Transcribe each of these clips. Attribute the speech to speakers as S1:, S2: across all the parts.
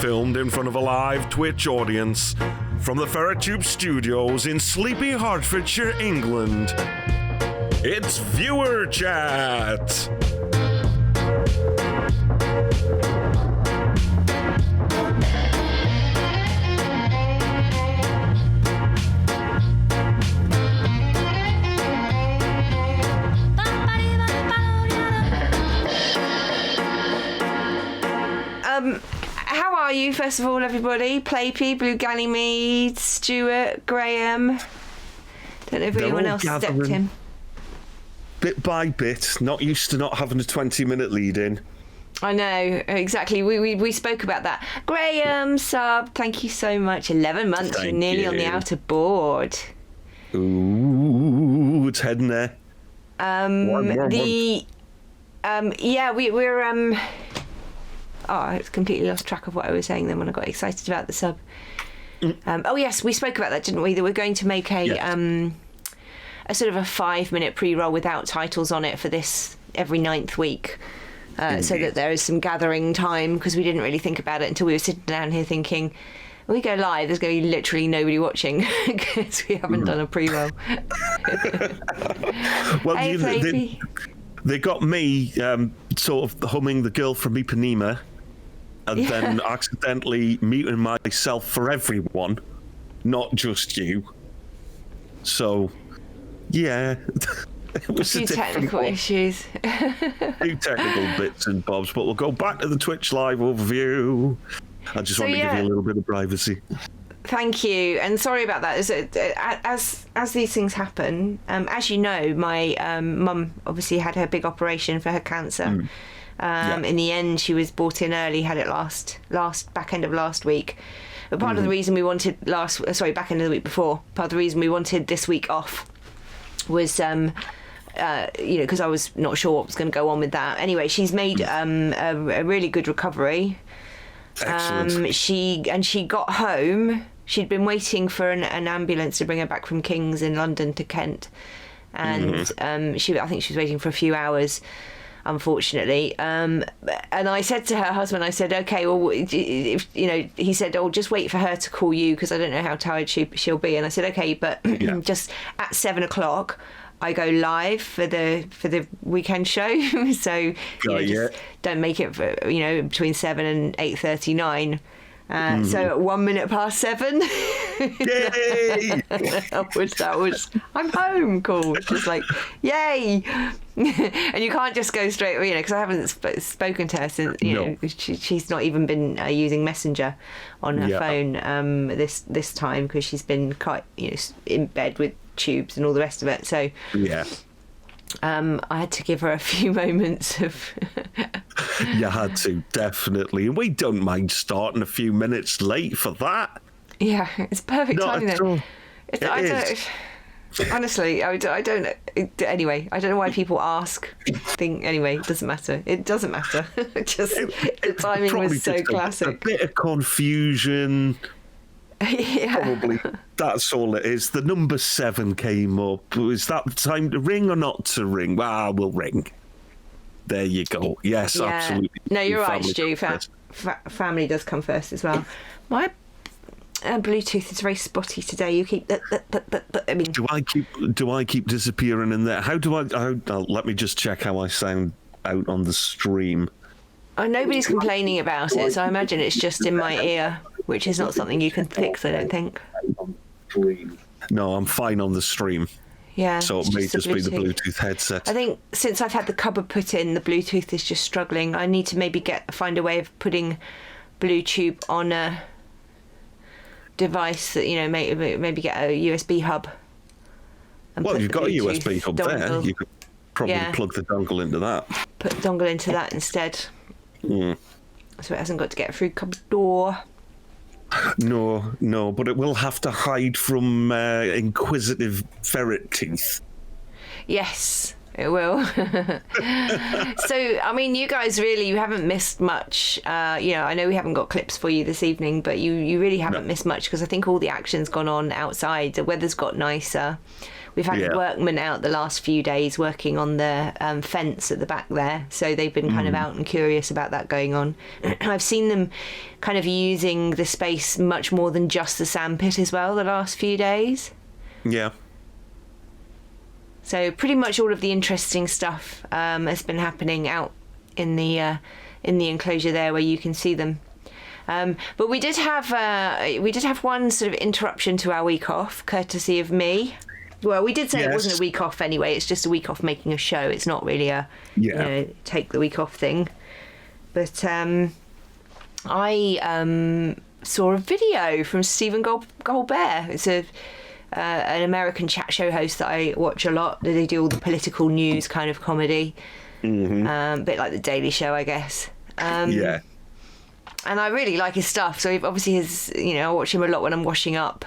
S1: filmed in front of a live Twitch audience from the FerretTube studios in sleepy Hertfordshire, England. It's Viewer Chat!
S2: How are you, first of all, everybody? Playpy, Blue Ganymede, Stuart, Graham. Don't know if anyone else stepped in.
S1: Bit by bit, not used to not having a 20-minute lead in.
S2: I know, exactly. We spoke about that. Graham, sub, thank you so much. 11 months, you're nearly on the outer board.
S1: Ooh, it's heading there.
S2: We're I completely lost track of what I was saying then when I got excited about the sub. Oh yes, we spoke about that, didn't we? That we're going to make a sort of a 5-minute pre-roll without titles on it for this every 9th week, so that there is some gathering time, because we didn't really think about it until we were sitting down here thinking, when we go live, there's going to be literally nobody watching because we haven't done a pre-roll.
S1: Well,
S2: hey,
S1: they got me sort of humming The Girl from Ipanema, and then accidentally muting myself for everyone, not just you. So, yeah, it was
S2: a few technical issues.
S1: Few technical bits and bobs, but we'll go back to the Twitch live overview. I just want to give you a little bit of privacy.
S2: Thank you, and sorry about that. As these things happen, as you know, my mum obviously had her big operation for her cancer. In the end, she was brought in early, had it last back end of last week. But part of the reason we wanted back end of the week before. Part of the reason we wanted this week off was because I was not sure what was going to go on with that. Anyway, she's made a really good recovery.
S1: Excellent.
S2: She got home. She'd been waiting for an ambulance to bring her back from King's in London to Kent, and I think she was waiting for a few hours, unfortunately. And I said to her husband, I said, okay, well, if, he said, oh, just wait for her to call you because I don't know how tired she'll be. And I said, okay, but just at 7:00. I go live for the weekend show, so just don't make it for, between 7 and 8:39. So at 1 minute past 7,
S1: Yay!
S2: that was I'm home. Cool. Just like yay, and you can't just go straight, because I haven't spoken to her since. She's not even been using Messenger on her phone this time, because she's been quite in bed with tubes and all the rest of it. So I had to give her a few moments of.
S1: You had to, definitely. And we don't mind starting a few minutes late for that.
S2: Yeah, it's perfect timing though. Honestly, I don't. Anyway, I don't know why people ask. Anyway, it doesn't matter. It doesn't matter. The timing was so classic.
S1: A bit of confusion. Probably that's all it is. The number 7 came up. Was that the time to ring or not to ring? Well, we'll ring. There you go. Yes, absolutely. No,
S2: you're right, Stu. Family does come first as well. My Bluetooth is very spotty today. You keep I mean,
S1: do I keep disappearing in there? How let me just check how I sound out on the stream.
S2: Oh, nobody's complaining about it, so I imagine it's just in my ear, which is not something you can fix, I don't think.
S1: No, I'm fine on the stream.
S2: Yeah.
S1: So it may just be the Bluetooth headset.
S2: I think since I've had the cupboard put in, the Bluetooth is just struggling. I need to maybe find a way of putting BlueTube on a device that, maybe get a USB hub.
S1: Well, you've got a USB hub there. You could probably plug the dongle into that.
S2: Put the dongle into that instead. So it hasn't got to get through cupboard door.
S1: No, but it will have to hide from inquisitive ferret teeth.
S2: Yes, It will. So, I mean, you guys really, you haven't missed much. I know we haven't got clips for you this evening, but you really haven't missed much, because I think all the action's gone on outside. The weather's got nicer. We've had workmen out the last few days working on the fence at the back there, so they've been kind of out and curious about that going on. I've seen them kind of using the space much more than just the sandpit as well the last few days.
S1: Yeah.
S2: So pretty much all of the interesting stuff has been happening out in the enclosure there, where you can see them. But we did have one sort of interruption to our week off, courtesy of me. Well, we did say it wasn't a week off anyway. It's just a week off making a show. It's not really a take the week off thing. But I saw a video from Stephen Colbert. It's an American chat show host that I watch a lot. They do all the political news kind of comedy. A bit like The Daily Show, I guess. And I really like his stuff. So obviously I watch him a lot when I'm washing up.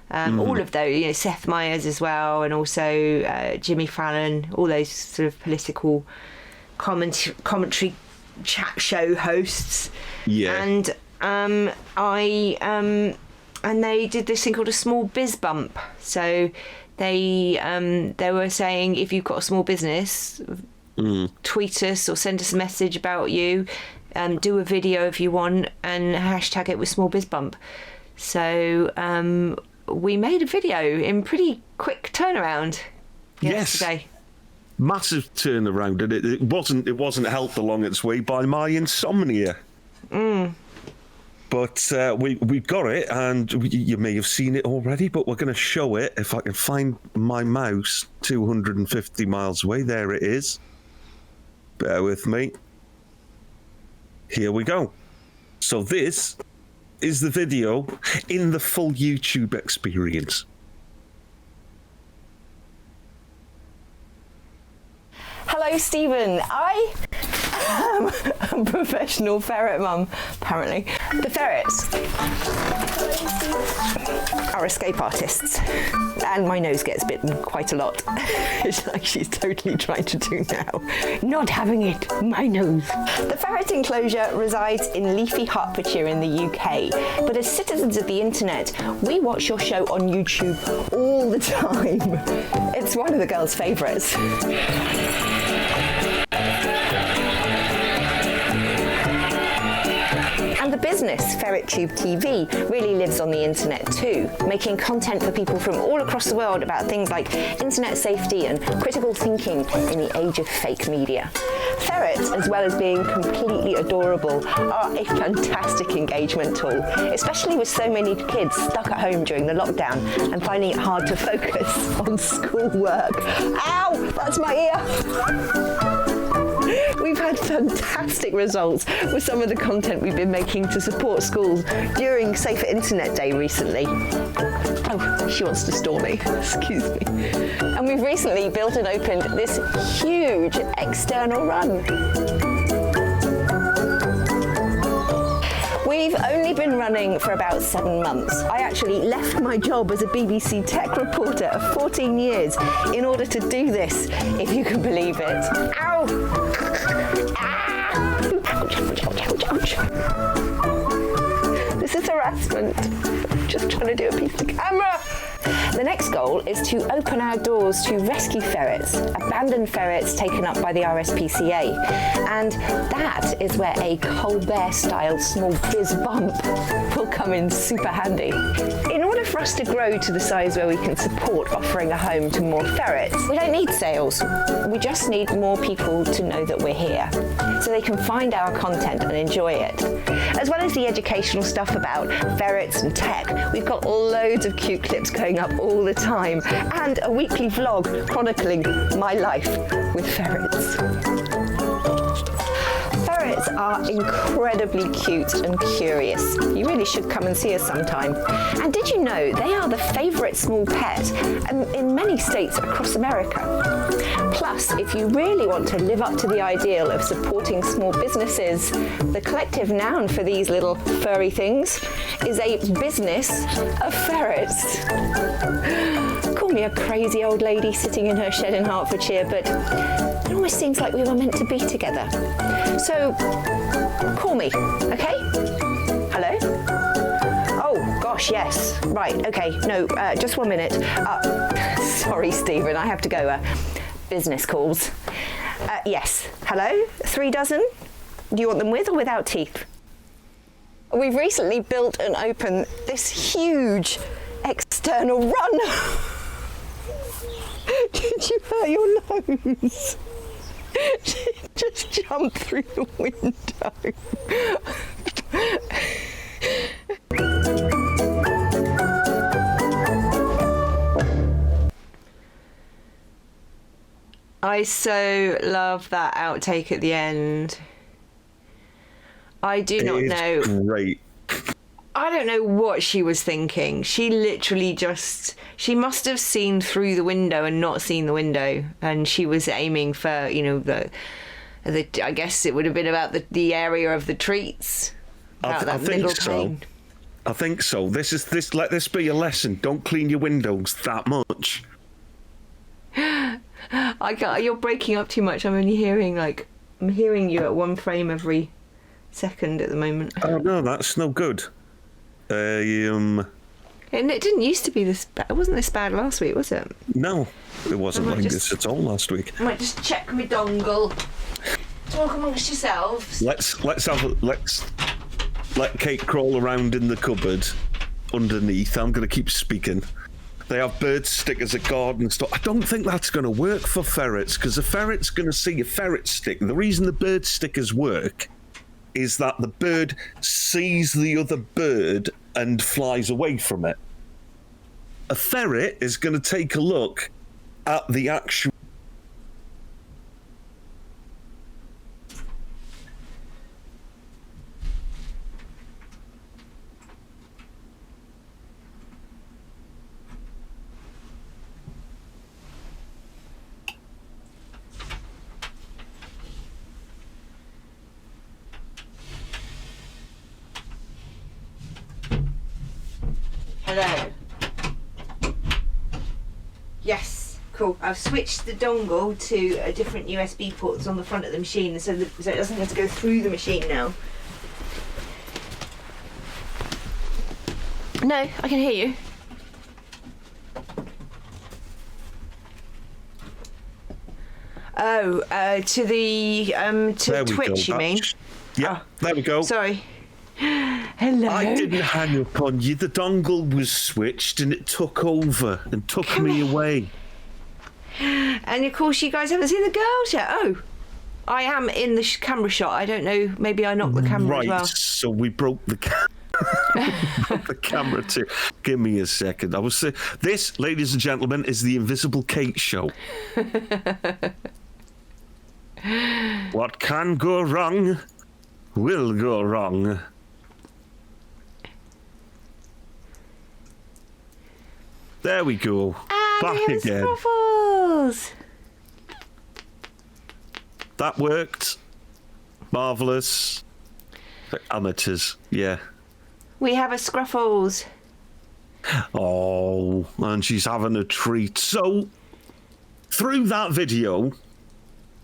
S2: All of those, Seth Meyers as well, and also Jimmy Fallon, all those sort of political commentary chat show hosts. Yeah. And and they did this thing called a small biz bump. So they were saying, if you've got a small business, tweet us or send us a message about you, do a video if you want, and hashtag it with small biz bump. So we made a video in pretty quick turnaround yesterday.
S1: Yes. Massive turnaround, and it wasn't helped along its way by my insomnia. But we got it, and you may have seen it already, but we're going to show it. If I can find my mouse 250 miles away, there it is. Bear with me. Here we go. So this is the video in the full YouTube experience.
S3: Hello, Stephen. I am a professional ferret mum, apparently. The ferrets are escape artists, and my nose gets bitten quite a lot. It's like she's totally trying to do now. Not having it, my nose. The ferret enclosure resides in leafy Hertfordshire in the UK, but as citizens of the internet, we watch your show on YouTube all the time. It's one of the girls' favourites. And the business, FerretTubeTV, really lives on the internet too, making content for people from all across the world about things like internet safety and critical thinking in the age of fake media. Ferrets, as well as being completely adorable, are a fantastic engagement tool, especially with so many kids stuck at home during the lockdown and finding it hard to focus on schoolwork. Ow! That's my ear! We've had fantastic results with some of the content we've been making to support schools during Safer Internet Day recently. Oh, she wants to store me. Excuse me. And we've recently built and opened this huge external run. We've only been running for about 7 months. I actually left my job as a BBC tech reporter of 14 years in order to do this, if you can believe it. Ow! Ah! Ouch, ouch, ouch, ouch. This is harassment. I'm just trying to do a piece of camera. The next goal is to open our doors to rescue ferrets, abandoned ferrets taken up by the RSPCA. And that is where a Colbert-style small biz bump will come in super handy. In order for us to grow to the size where we can support offering a home to more ferrets, we don't need sales. We just need more people to know that we're here, so they can find our content and enjoy it. As well as the educational stuff about ferrets and tech, we've got loads of cute clips going up all the time, and a weekly vlog chronicling my life with ferrets. Ferrets are incredibly cute and curious. You really should come and see us sometime. And did you know they are the favourite small pet in many states across America? Plus, if you really want to live up to the ideal of supporting small businesses, the collective noun for these little furry things is a business of ferrets. Call me a crazy old lady sitting in her shed in Hertfordshire, but It almost seems like we were meant to be together. So, call me, okay? Hello? Oh, gosh, yes. Right, okay. No, just 1 minute. Sorry, Stephen, I have to go. Business calls. Yes. Hello? 3 dozen? Do you want them with or without teeth? We've recently built and opened this huge external run. Did you hurt your nose? Just jump through the window.
S2: I so love that outtake at the end. I do not know.
S1: Great.
S2: I don't know what she was thinking. She literally she must have seen through the window and not seen the window. And she was aiming for, you know, the I guess it would have been about the area of the treats.
S1: I think so. I think so. Let this be a lesson. Don't clean your windows that much.
S2: I can't, you're breaking up too much. I'm hearing you at 1 frame every second at the moment.
S1: Oh no, that's no good.
S2: And it didn't used to be this bad. It wasn't this bad last week, was it?
S1: No, it wasn't like this at all last week.
S2: I might just check my dongle. Talk amongst yourselves.
S1: Let's let Kate crawl around in the cupboard underneath. I'm going to keep speaking. They have bird stickers at garden store. I don't think that's going to work for ferrets, because a ferret's going to see a ferret stick. The reason the bird stickers work is that the bird sees the other bird and flies away from it. A ferret is going to take a look at the actual...
S2: Hello. Yes, cool. I've switched the dongle to a different USB port that's on the front of the machine, so it doesn't have to go through the machine now. No, I can hear you. Oh, to Twitch, you mean?
S1: Yeah, there we go.
S2: Sorry. Hello.
S1: I didn't hang up on you. The dongle was switched and it took over and took me away.
S2: And of course, you guys haven't seen the girls yet. Oh, I am in the camera shot. I don't know. Maybe I knocked the camera as well.
S1: Right, so we broke the camera too. Give me a second. I was this, ladies and gentlemen, is the Invisible Kate show. What can go wrong will go wrong. There we go. Back again.
S2: Scruffles.
S1: That worked. Marvellous. Amateurs, yeah.
S2: We have a Scruffles.
S1: Oh, and she's having a treat. So, through that video,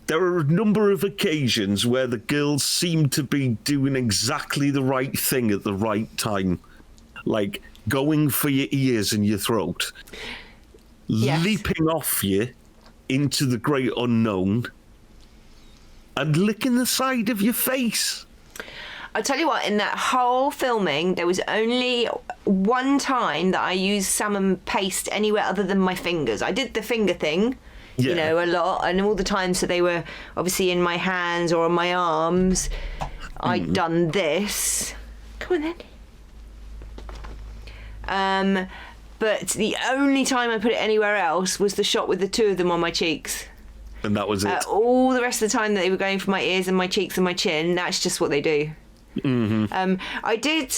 S1: there are a number of occasions where the girls seem to be doing exactly the right thing at the right time. Like going for your ears and your throat.
S2: Yes.
S1: Leaping off you into the great unknown. And licking the side of your face.
S2: I'll tell you what, in that whole filming, there was only one time that I used salmon paste anywhere other than my fingers. I did the finger thing, you know, a lot, and all the times that they were obviously in my hands or on my arms, I'd done this. Come on then. But the only time I put it anywhere else was the shot with the two of them on my cheeks.
S1: And that was it.
S2: All the rest of the time that they were going for my ears and my cheeks and my chin, that's just what they do. I did,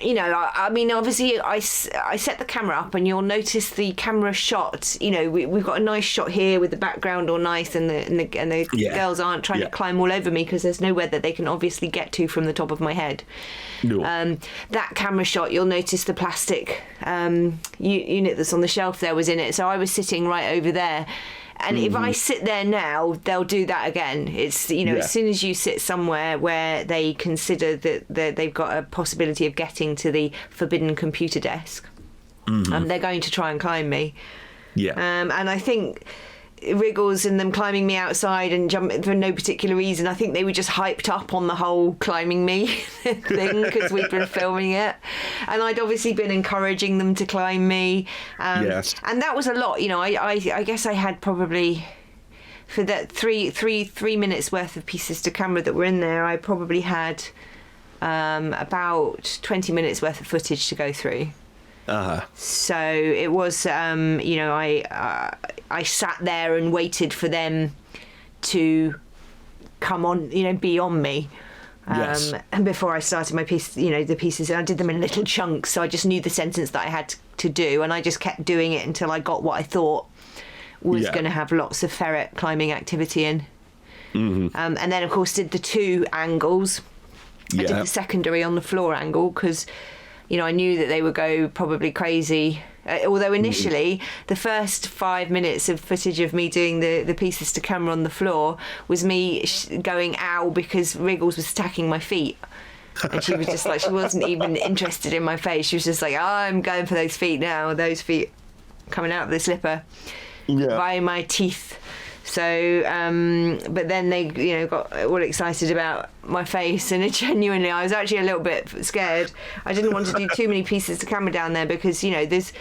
S2: you know, I mean, obviously I set the camera up and you'll notice the camera shot, you know, we've got a nice shot here with the background all nice and the girls aren't trying to climb all over me because there's nowhere that they can obviously get to from the top of my head.
S1: No.
S2: That camera shot, you'll notice the plastic unit that's on the shelf there was in it. So I was sitting right over there. And if I sit there now, they'll do that again. It's, as soon as you sit somewhere where they consider that they've got a possibility of getting to the forbidden computer desk, they're going to try and climb me.
S1: Yeah.
S2: And I think Wriggles and them climbing me outside and jumping for no particular reason, I think they were just hyped up on the whole climbing me thing because we'd been filming it, and I'd obviously been encouraging them to climb me.
S1: Yes.
S2: And that was a lot. I guess I had probably, for that three minutes worth of pieces to camera that were in there, I probably had about 20 minutes worth of footage to go through. So it was, I sat there and waited for them to come on, be on me.
S1: Yes.
S2: And before I started my piece, the pieces, and I did them in little chunks. So I just knew the sentence that I had to do, and I just kept doing it until I got what I thought was going to have lots of ferret climbing activity in. And then, of course, did the 2 angles. I did the secondary on the floor angle because, I knew that they would go probably crazy. Although initially, the first 5 minutes of footage of me doing the pieces to camera on the floor was me going ow because Wriggles was attacking my feet. And she was just like, she wasn't even interested in my face. She was just like, I'm going for those feet now. Those feet coming out of the slipper by my teeth. So, but then they, got all excited about my face, and genuinely, I was actually a little bit scared. I didn't want to do too many pieces to camera down there because, there's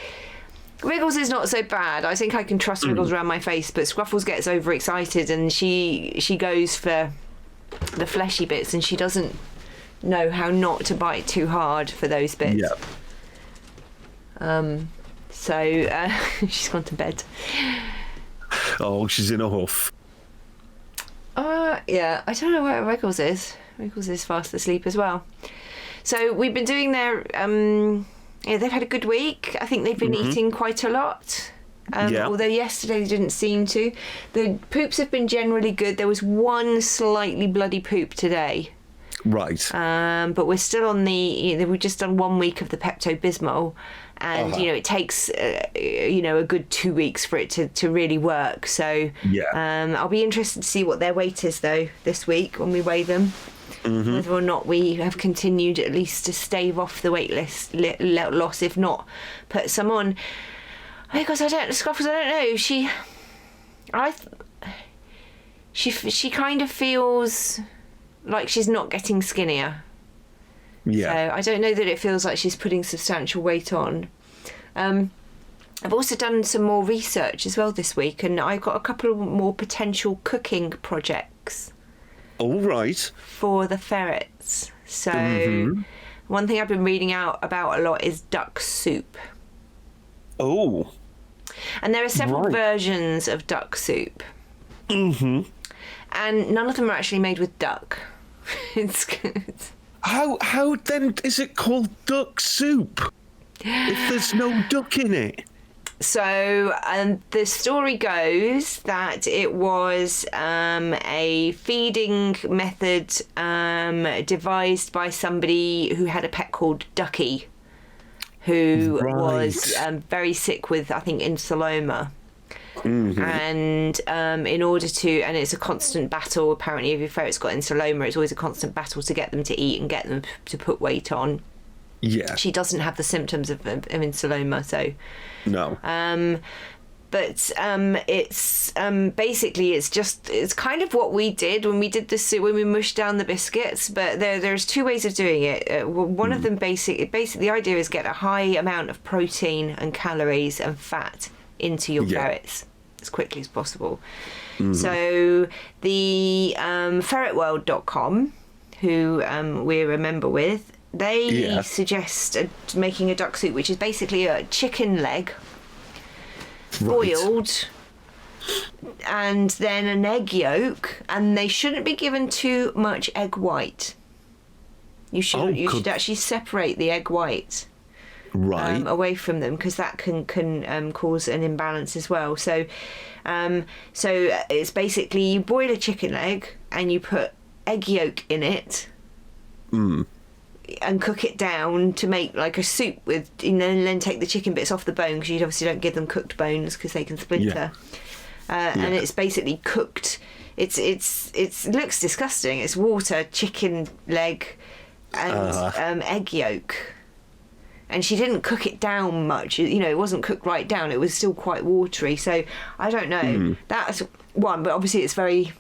S2: Wriggles is not so bad. I think I can trust Wriggles around my face, but Scruffles gets overexcited, and she goes for the fleshy bits, and she doesn't know how not to bite too hard for those bits. So she's gone to bed.
S1: Oh, she's in a huff.
S2: Yeah, I don't know where Wriggles is. Wriggles is fast asleep as well. So we've been doing their... they've had a good week. I think they've been eating quite a lot. Although yesterday they didn't seem to. The poops have been generally good. There was one slightly bloody poop today.
S1: Right.
S2: But we're still on we've just done 1 week of the Pepto-Bismol. And, it takes, a good 2 weeks for it to really work. So I'll be interested to see what their weight is, though, this week when we weigh them. Whether or not we have continued at least to stave off the weight loss, if not put some on. Because Scuffles, I don't know. She kind of feels like she's not getting skinnier. So I don't know that it feels like she's putting substantial weight on. I've also done some more research as well this week, and I've got a couple of more potential cooking projects.
S1: All right.
S2: For the ferrets. So one thing I've been reading out about a lot is duck soup.
S1: Oh.
S2: And there are several versions of duck soup. And none of them are actually made with duck. It's good.
S1: How then is it called duck soup if there's no duck in it?
S2: So the story goes that it was a feeding method devised by somebody who had a pet called Ducky, who was very sick with, I think, insuloma. And in order to, and it's a constant battle, apparently, if your ferret's got insuloma, it's always a constant battle to get them to eat and get them to put weight on.
S1: Yeah. She
S2: doesn't have the symptoms of insuloma, so...
S1: No.
S2: But it's basically it's kind of what we did when we did the soup, when we mushed down the biscuits. But there's 2 ways of doing it. One of them basically the idea is get a high amount of protein and calories and fat into your ferrets as quickly as possible. So the ferretworld.com, who we're a member with, they suggest making a duck soup, which is basically a chicken leg boiled, and then an egg yolk, and they shouldn't be given too much egg white. You should actually separate the egg white away from them, because that can cause an imbalance as well. So it's basically you boil a chicken leg and you put egg yolk in it. And cook it down to make like a soup with, and then take the chicken bits off the bone, because you obviously don't give them cooked bones because they can splinter. and it's basically cooked. It looks disgusting. It's water, chicken leg, and egg yolk. And she didn't cook it down much. You know, it wasn't cooked right down. It was still quite watery. So I don't know. That's one, but obviously it's very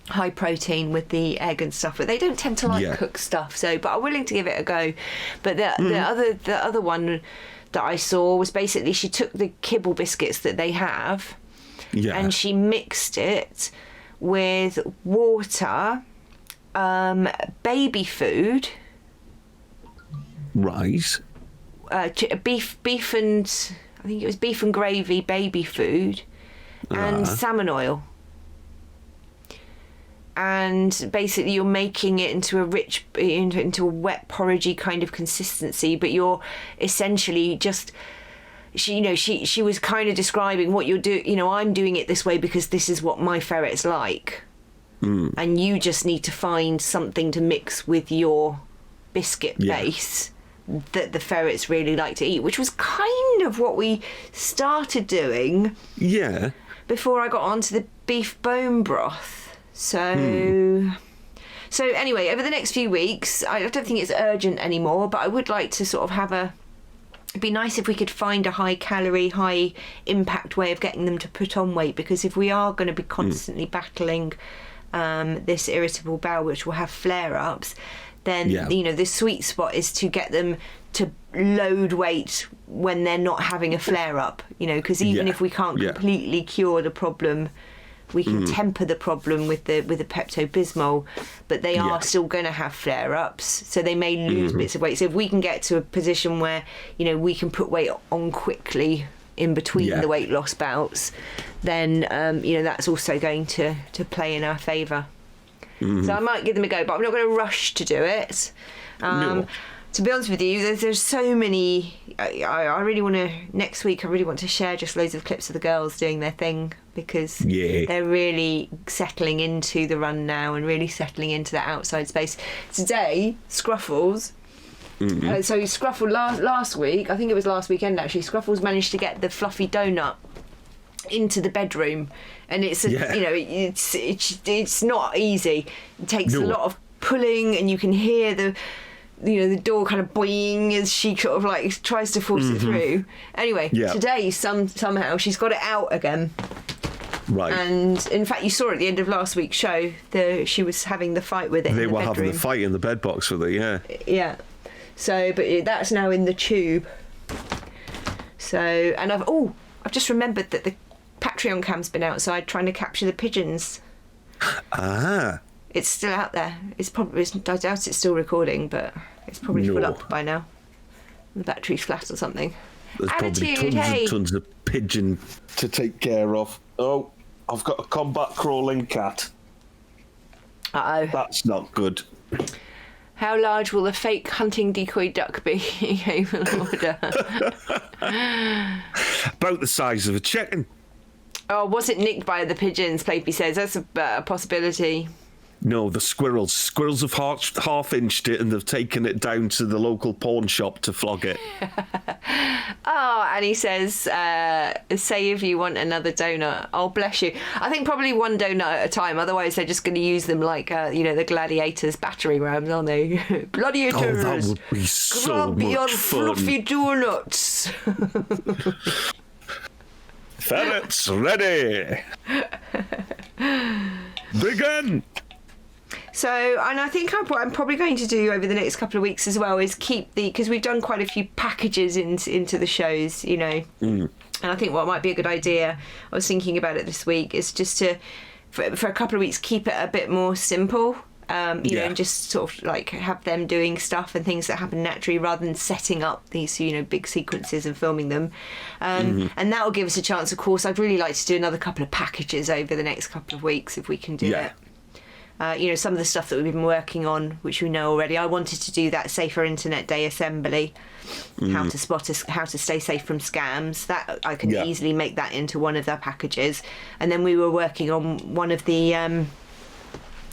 S2: high protein with the egg and stuff. But they don't tend to like cooked stuff. So, but I'm willing to give it a go. But the other one that I saw was basically she took the kibble biscuits that they have, and she mixed it with water, baby food,
S1: Right.
S2: beef and I think it was beef and gravy, baby food, and salmon oil. And basically, you're making it into a wet porridgey kind of consistency. But you're essentially just, she was kind of describing what you're doing. You know, I'm doing it this way because this is what my ferrets like, and you just need to find something to mix with your biscuit base that the ferrets really like to eat, which was kind of what we started doing.
S1: Yeah.
S2: Before I got onto the beef bone broth. So anyway, over the next few weeks, I don't think it's urgent anymore, but I would like to sort of it'd be nice if we could find a high calorie, high impact way of getting them to put on weight, because if we are going to be constantly battling this irritable bowel, which will have flare-ups, then, the sweet spot is to get them to load weight when they're not having a flare-up, because even if we can't completely cure the problem, we can temper the problem with the Pepto-Bismol, but they are still going to have flare-ups, so they may lose bits of weight. So if we can get to a position where, we can put weight on quickly in between the weight loss bouts, then, that's also going to play in our favour. So I might give them a go, but I'm not going to rush to do it. No. To be honest with you, there's so many. I really want to, next week, I really want to share just loads of clips of the girls doing their thing, because they're really settling into the run now and really settling into that outside space. Today, Scruffles. So Scruffle last week, I think it was last weekend actually, Scruffles managed to get the fluffy donut into the bedroom, and it's not easy. It takes a lot of pulling, and you can hear the door kind of boing as she sort of like tries to force it through. Anyway, today somehow she's got it out again. Right. And in fact, you saw at the end of last week's show, she was having the fight with it.
S1: They were having the fight in the bed box with it. Yeah.
S2: Yeah. So, but that's now in the tube. So, and I've just remembered that the Patreon cam's been outside trying to capture the pigeons. It's still out there. I doubt it's still recording, but it's probably full up by now. The battery's flat or something.
S1: There's probably tons and tons of pigeon to take care of. Oh, I've got a combat crawling cat.
S2: Uh-oh.
S1: That's not good.
S2: How large will the fake hunting decoy duck be? He will order.
S1: About the size of a chicken.
S2: Oh, was it nicked by the pigeons? Plapey says that's a possibility.
S1: No, the squirrels. Squirrels have half-inched it, and they've taken it down to the local pawn shop to flog it.
S2: Oh, and he says, say if you want another donut. Oh, bless you. I think probably one donut at a time, otherwise they're just going to use them like, the gladiators' battering rams, aren't they? Gladiators!
S1: Oh, that would be so
S2: grab
S1: much
S2: your
S1: fun.
S2: fluffy donuts!
S1: Ferrets ready! Begin!
S2: So, and I think what I'm probably going to do over the next couple of weeks as well is keep because we've done quite a few packages into the shows, And I think what might be a good idea, I was thinking about it this week, is just to, for a couple of weeks, keep it a bit more simple. And just sort of like have them doing stuff and things that happen naturally rather than setting up these, big sequences and filming them. And that will give us a chance, of course. I'd really like to do another couple of packages over the next couple of weeks if we can do it. Some of the stuff that we've been working on, which we know already. I wanted to do that Safer Internet Day assembly, how to stay safe from scams. That I can easily make that into one of their packages. And then we were working on one of the...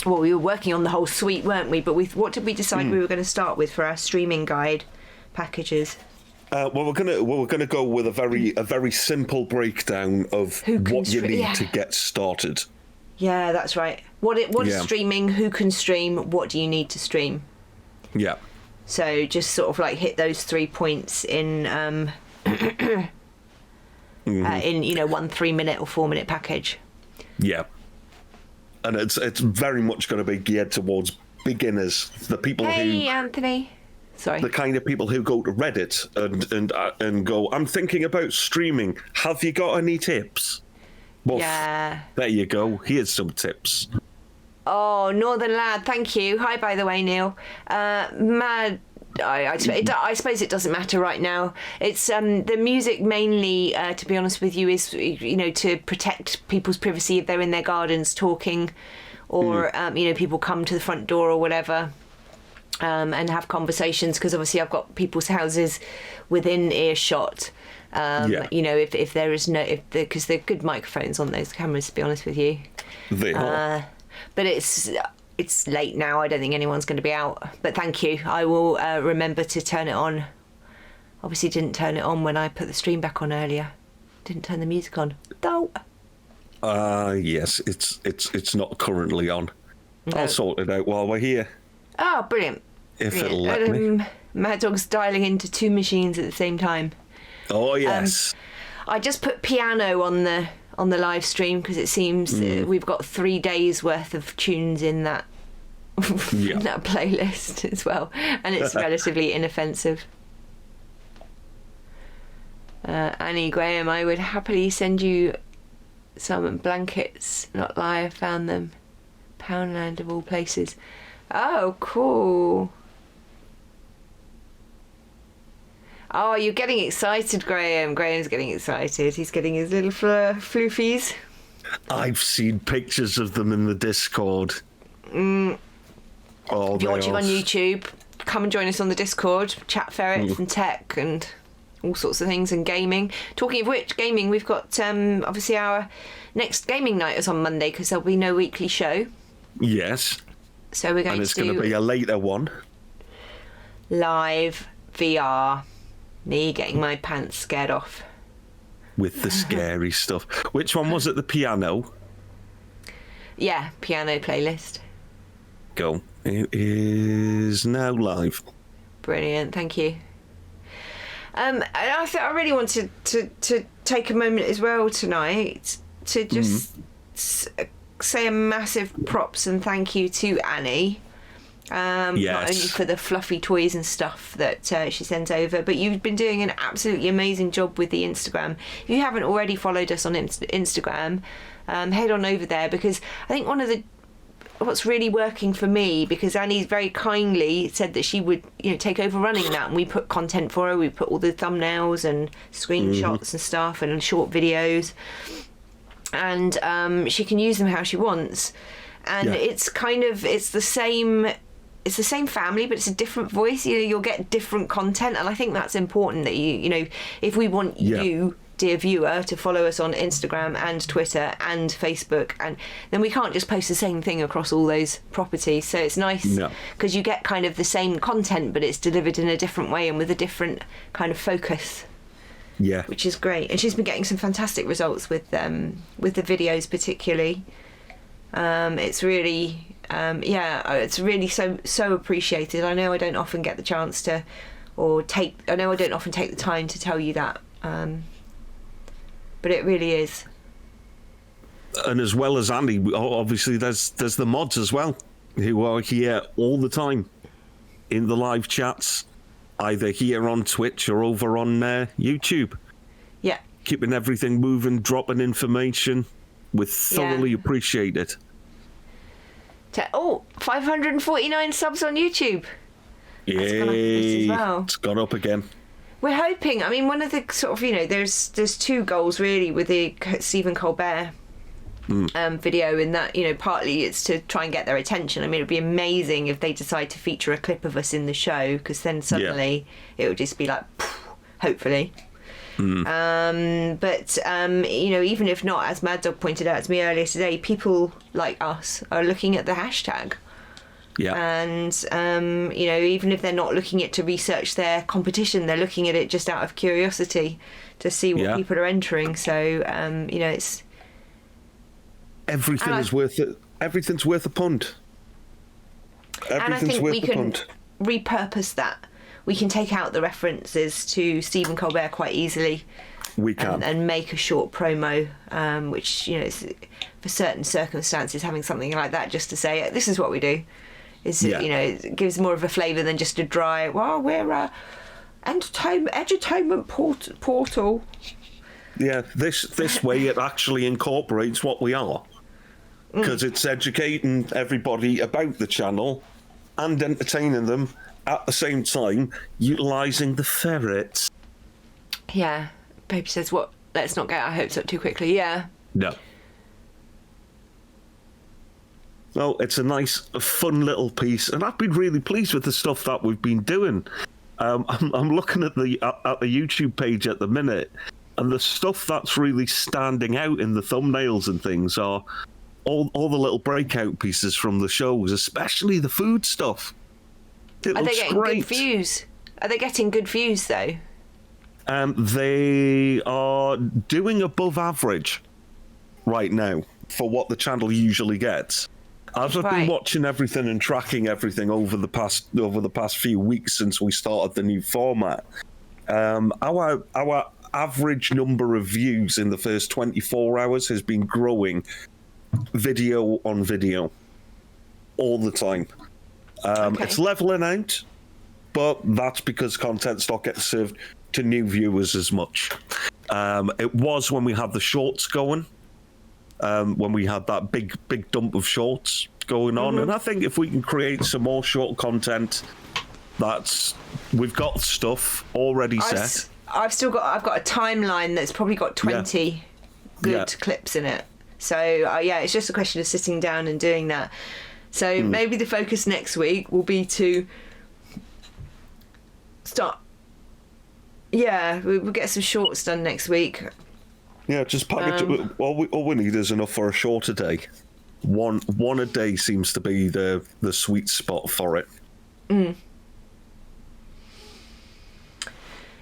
S2: we were working on the whole suite, weren't we? But what did we decide we were going to start with for our streaming guide packages?
S1: Well, we're gonna go with a very simple breakdown of what you need to get started.
S2: Yeah, that's right. What is streaming? Who can stream? What do you need to stream?
S1: Yeah.
S2: So just sort of like hit those 3 points in in 1 3-minute or 4-minute package.
S1: Yeah. And it's very much going to be geared towards beginners, the people
S2: Hey, Anthony. Sorry.
S1: The kind of people who go to Reddit and go, I'm thinking about streaming. Have you got any tips? Well,
S2: yeah.
S1: There you go. Here's some tips.
S2: Oh, Northern Lad, thank you. Hi, by the way, Neil. I suppose it doesn't matter right now. It's the music mainly, to be honest with you, is to protect people's privacy if they're in their gardens talking, or people come to the front door or whatever, and have conversations. Because obviously I've got people's houses within earshot. If there is because they're good microphones on those cameras, to be honest with you.
S1: They are.
S2: But it's late now. I don't think anyone's going to be out. But thank you. I will remember to turn it on. Obviously didn't turn it on when I put the stream back on earlier. Didn't turn the music on. Though.
S1: Yes, it's not currently on. No. I'll sort it out while we're here.
S2: Oh, brilliant.
S1: If it'll let me.
S2: MahdDogg's dialing into 2 machines at the same time.
S1: Oh, yes.
S2: I just put piano on the live stream because it seems we've got 3 days worth of tunes in that that playlist as well, and it's relatively inoffensive. Annie Graham, I would happily send you some blankets. Not lie, I found them. Poundland of all places. Oh, cool. Oh, you're getting excited, Graham. Graham's getting excited. He's getting his little floofies.
S1: I've seen pictures of them in the Discord.
S2: Oh, if you're watching on YouTube, come and join us on the Discord. Chat ferrets and tech and all sorts of things, and gaming. Talking of which, gaming, we've got obviously our next gaming night is on Monday because there'll be no weekly show.
S1: Yes.
S2: So we're going
S1: and it's going to be a later one.
S2: Live VR. Me getting my pants scared off.
S1: With the scary stuff. Which one was it? The piano?
S2: Yeah, piano playlist.
S1: Go. It is now live.
S2: Brilliant, thank you. I really wanted to take a moment as well tonight to just say a massive props and thank you to Annie. Not only for the fluffy toys and stuff that she sends over, but you've been doing an absolutely amazing job with the Instagram. If you haven't already followed us on Instagram, head on over there, because I think what's really working for me, because Annie very kindly said that she would take over running that, and we put content for her. We put all the thumbnails and screenshots and stuff and short videos, and she can use them how she wants. And it's the same family, but it's a different voice. You'll get different content, and I think that's important that if we want you, dear viewer, to follow us on Instagram and Twitter and Facebook, and then we can't just post the same thing across all those properties. So it's nice because you get kind of the same content, but it's delivered in a different way and with a different kind of focus. Yeah, which is great. And she's been getting some fantastic results with the videos, particularly. It's really it's really so appreciated. I know I don't often get the chance to, I don't often take the time to tell you that, but it really is.
S1: And as well as Andy, obviously there's the mods as well, who are here all the time in the live chats, either here on Twitch or over on YouTube. Yeah, keeping everything moving, dropping information. We thoroughly appreciate it.
S2: 549 subs on YouTube.
S1: Yeah, it's gone up again.
S2: We're hoping. I mean, one of the sort of there's 2 goals really with the Stephen Colbert video, in that partly it's to try and get their attention. I mean, it'd be amazing if they decide to feature a clip of us in the show, because then suddenly it would just be like, hopefully. But even if not, as MahdDogg pointed out to me earlier today, people like us are looking at the hashtag,
S1: Yeah.
S2: And you know, even if they're not looking at it to research their competition, they're looking at it just out of curiosity to see what people are entering. So you know, it's
S1: everything's worth it. Everything's worth a punt.
S2: And I think we can repurpose that. We can take out the references to Stephen Colbert quite easily.
S1: We can.
S2: And make a short promo, which, you know, for certain circumstances, having something like that just to say, this is what we do, is, you know, it gives more of a flavour than just a dry, well, we're a edutainment portal.
S1: Yeah, this way it actually incorporates what we are. Because it's educating everybody about the channel and entertaining them at the same time, utilising the ferrets.
S2: Yeah. Baby says, what? Let's not get our hopes up too quickly. Yeah.
S1: No. Well, it's a nice, fun little piece, and I've been really pleased with the stuff that we've been doing. I'm looking at the YouTube page at the minute, and the stuff that's really standing out in the thumbnails and things are all the little breakout pieces from the shows, especially the food stuff.
S2: Are they getting good views? Are they getting good views though?
S1: They are doing above average right now for what the channel usually gets. As I've been watching everything and tracking everything over the past few weeks since we started the new format, our average number of views in the first 24 hours has been growing, video on video, all the time. It's leveling out, but that's because content's not getting served to new viewers as much. It was when we had the shorts going, when we had that big dump of shorts going on, and I think if we can create some more short content, we've got stuff already set.
S2: I've got a timeline that's probably got 20 good clips in it. So it's just a question of sitting down and doing that. So maybe the focus next week will be to start. Yeah, we'll get some shorts done next week.
S1: Yeah, just package it. All we need is enough for a short a day. One a day seems to be the sweet spot for it.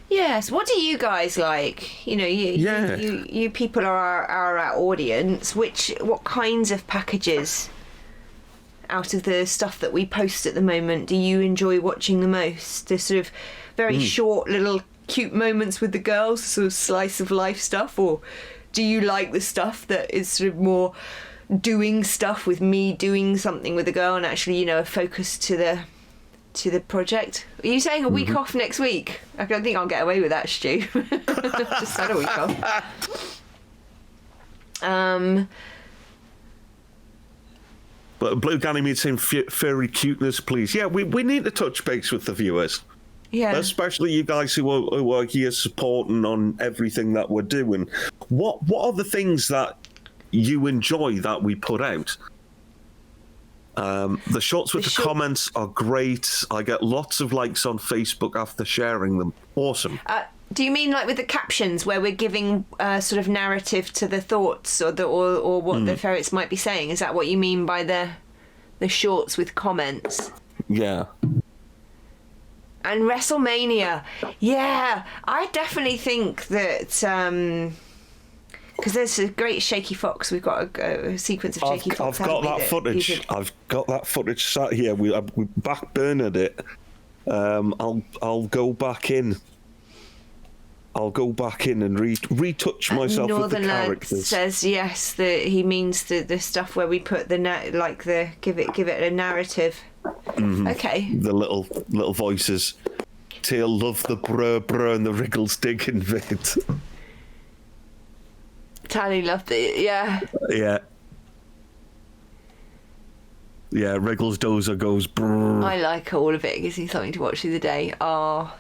S2: Yes. What do you guys like? You know, you people are our audience. What kinds of packages out of the stuff that we post at the moment do you enjoy watching the most? The sort of very short little cute moments with the girls, sort of slice of life stuff, or do you like the stuff that is sort of more doing stuff with me doing something with a girl and actually, you know, a focus to the project? Are you saying a week off next week? I don't think I'll get away with that, Stu. Just had a week off.
S1: But Blue Ganymede saying furry cuteness, please. Yeah, we need to touch base with the viewers.
S2: Yeah.
S1: Especially you guys who are here supporting on everything that we're doing. What are the things that you enjoy that we put out? The shots with the comments are great. I get lots of likes on Facebook after sharing them. Awesome.
S2: Do you mean like with the captions where we're giving sort of narrative to the thoughts or what the ferrets might be saying? Is that what you mean by the shorts with comments?
S1: Yeah.
S2: And WrestleMania, yeah, I definitely think that because there's a great Shaky Fox. We've got a sequence of Shaky Fox.
S1: I've got that footage. I've got that footage sat here. We backburnered it. I'll go back in. I'll go back in and retouch myself
S2: Northern
S1: with the
S2: Lad
S1: characters.
S2: Says yes. He means the stuff where we put give it a narrative. Okay.
S1: The little voices. Tail love the bruh and the Wriggles digging bit.
S2: Tally loved it. Yeah.
S1: Yeah. Yeah. Wriggles dozer goes brr.
S2: I like all of it. It gives me something to watch through the day. Oh.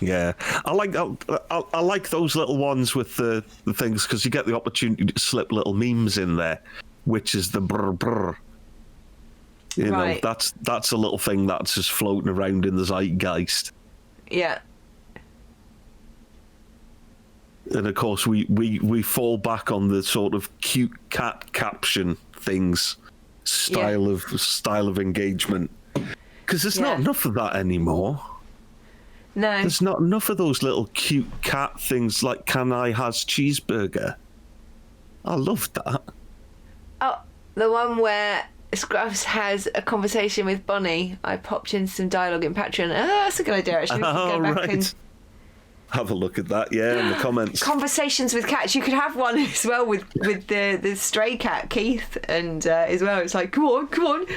S1: Yeah, I like those little ones with the things because you get the opportunity to slip little memes in there, which is the brr brr. You know, that's a little thing that's just floating around in the zeitgeist.
S2: Yeah.
S1: And of course, we fall back on the sort of cute cat caption things style of engagement. Because there's not enough of that anymore.
S2: No.
S1: There's not enough of those little cute cat things like Can I Has Cheeseburger. I loved that.
S2: Oh, the one where Scrubs has a conversation with Bonnie. I popped in some dialogue in Patreon. Oh, that's a good idea, actually. We can go back and
S1: have a look at that, in the comments.
S2: Conversations with cats. You could have one as well with the stray cat, Keith, and as well. It's like, come on.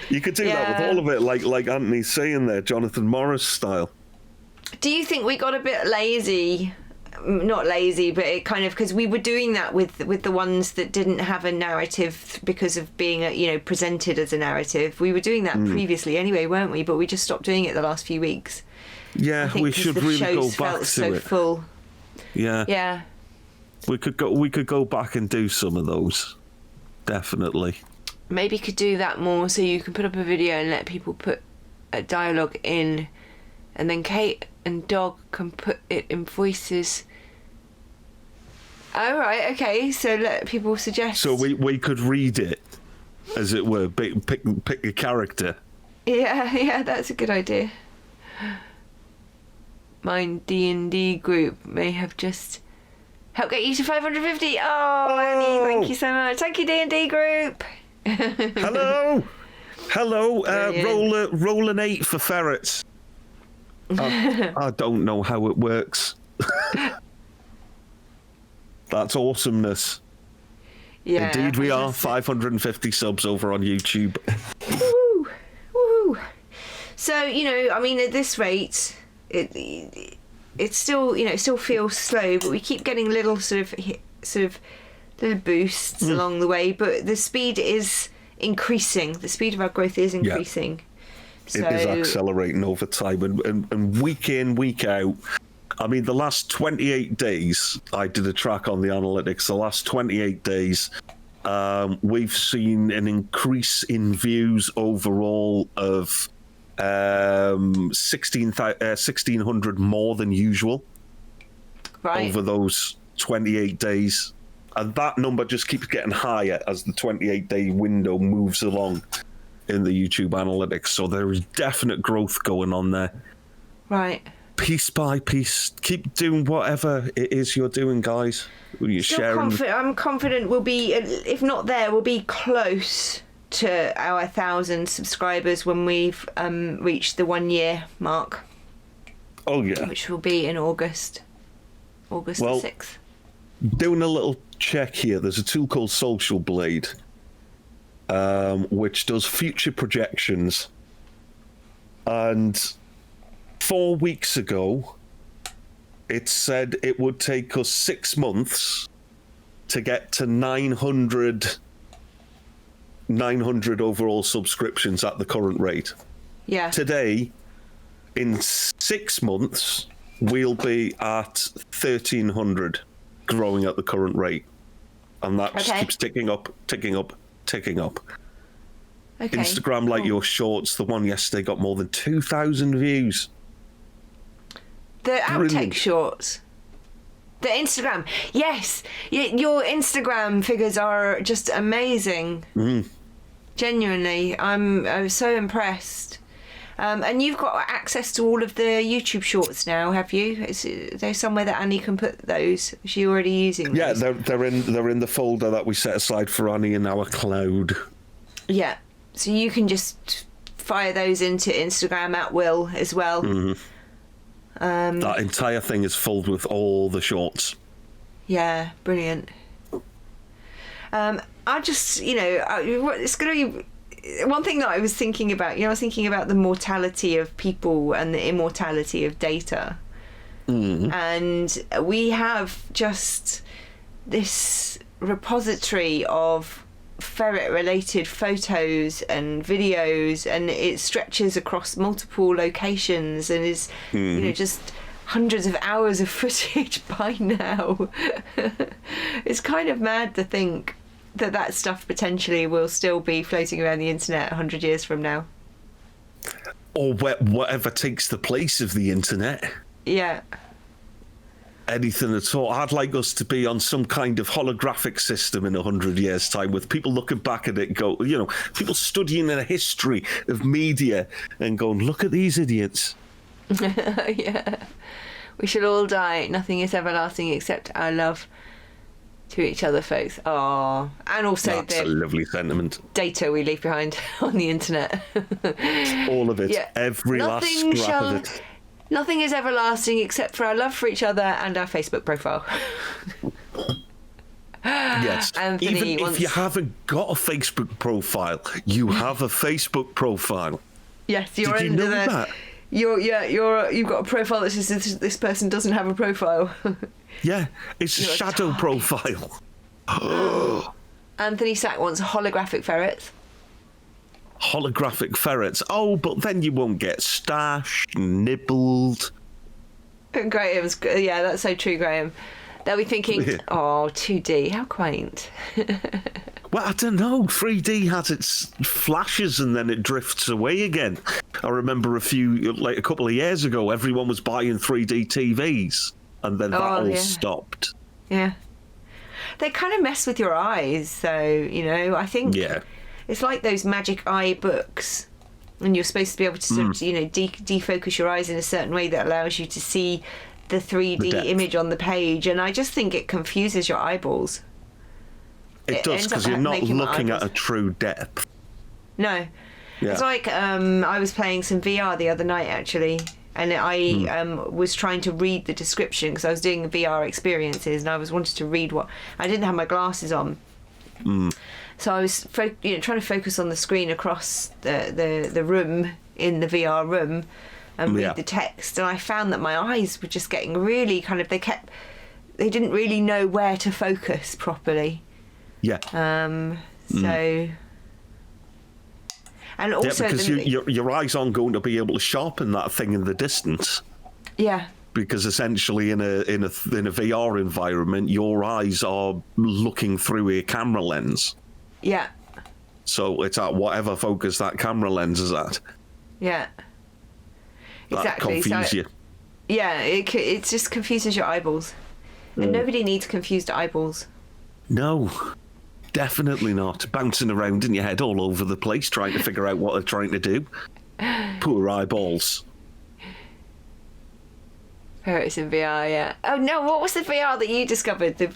S1: You could do that with all of it, like Anthony's saying there, Jonathan Morris style.
S2: Do you think we got a bit lazy? Not lazy, but it kind of, because we were doing that with the ones that didn't have a narrative because of being presented as a narrative. We were doing that previously anyway, weren't we? But we just stopped doing it the last few weeks.
S1: Yeah, we should really go back to it.
S2: Full.
S1: Yeah. We could go back and do some of those. Definitely.
S2: Maybe could do that more, so you can put up a video and let people put a dialogue in, and then Kate and Dog can put it in voices. Oh, right, okay, so let people suggest.
S1: So we could read it, as it were, pick a character.
S2: Yeah, that's a good idea. My D&D group may have just helped get you to 550. Oh, Annie, thank you so much. Thank you, D&D group.
S1: Hello. Roll an 8 for ferrets. I don't know how it works. That's awesomeness.
S2: Yeah,
S1: indeed we are. 550 subs over on YouTube.
S2: Woo! So, at this rate, it's still, it still feels slow, but we keep getting little sort of little boosts along the way, but the speed is increasing. The speed of our growth is increasing.
S1: Yeah. It is accelerating over time, and week in, week out. I mean, the last 28 days, I did a track on the analytics. The last 28 days, we've seen an increase in views overall of 1,600 more than usual over those 28 days. And that number just keeps getting higher as the 28-day window moves along in the YouTube analytics. So there is definite growth going on there.
S2: Right.
S1: Piece by piece. Keep doing whatever it is you're doing, guys. You're sharing.
S2: I'm confident we'll be, if not there, we'll be close to our 1,000 subscribers when we've reached the 1 year mark.
S1: Oh, yeah.
S2: Which will be in August the 6th.
S1: Doing a little check here, there's a tool called Social Blade, which does future projections. And 4 weeks ago, it said it would take us 6 months to get to 900 overall subscriptions at the current rate.
S2: Yeah.
S1: Today, in 6 months, we'll be at 1,300, growing at the current rate. And that just keeps ticking up. Okay. Instagram, like your shorts, the one yesterday got more than 2,000 views.
S2: The outtake shorts. The Instagram. Yes. Your Instagram figures are just amazing. Genuinely. I was so impressed. And you've got access to all of the YouTube shorts now, have you? Is there somewhere that Annie can put those? Is she already using those?
S1: Yeah, they're in the folder that we set aside for Annie in our cloud.
S2: Yeah. So you can just fire those into Instagram at will as well.
S1: That entire thing is filled with all the shorts.
S2: Yeah, brilliant. I just, it's going to be... One thing that I was thinking about, I was thinking about the mortality of people and the immortality of data. And we have just this repository of ferret-related photos and videos, and it stretches across multiple locations and is, just hundreds of hours of footage by now. It's kind of mad to think that stuff potentially will still be floating around the internet 100 years from now. Or
S1: whatever takes the place of the internet.
S2: Yeah.
S1: anything at all. I'd like us to be on some kind of holographic system in 100 years' time, with people looking back at it and go, you know, people studying the history of media and going, look at these idiots.
S2: Yeah. We should all die. Nothing is everlasting except our love to each other, folks. Oh, and also
S1: That's a lovely sentiment.
S2: Data we leave behind on the internet.
S1: All of it. Yeah. Every last scrap of it.
S2: Nothing is everlasting except for our love for each other and our Facebook profile.
S1: Yes.
S2: Anthony
S1: Even if you haven't got a Facebook profile, you have a Facebook profile.
S2: Yes, you're
S1: Did you know that?
S2: You've got a profile that says this person doesn't have a profile.
S1: Yeah, it's a shadow profile.
S2: Anthony Sack wants holographic ferrets.
S1: Holographic ferrets. Oh, but then you won't get stashed, nibbled.
S2: Graham's, yeah, that's so true, Graham. They'll be thinking, oh, 2D, how quaint.
S1: Well, I don't know. 3D has its flashes and then it drifts away again. I remember a couple of years ago, everyone was buying 3D TVs, and then that all stopped.
S2: Yeah. They kind of mess with your eyes, so, you know, I think it's like those magic eye books, and you're supposed to be able to sort of, you know, defocus your eyes in a certain way that allows you to see the 3D image on the page, and I just think it confuses your eyeballs.
S1: It does, because you're not looking at a true depth.
S2: No.
S1: Yeah.
S2: It's like I was playing some VR the other night, actually, and I was trying to read the description because I was doing VR experiences, and I wanted to read what... I didn't have my glasses on. So I was trying to focus on the screen across the room, in the VR room, and read the text, and I found that my eyes were just getting really kind of... They didn't really know where to focus properly.
S1: Yeah.
S2: So... And also
S1: because your eyes aren't going to be able to sharpen that thing in the distance.
S2: Yeah.
S1: Because essentially in a VR environment, your eyes are looking through a camera lens.
S2: Yeah.
S1: So it's at whatever focus that camera lens is at.
S2: Yeah.
S1: That
S2: Exactly.
S1: confuses you.
S2: Yeah, it just confuses your eyeballs. And nobody needs confused eyeballs.
S1: No. Definitely not. Bouncing around in your head all over the place trying to figure out what they're trying to do. Poor eyeballs.
S2: Ferrets in VR, yeah. Oh no, what was the VR that you discovered? The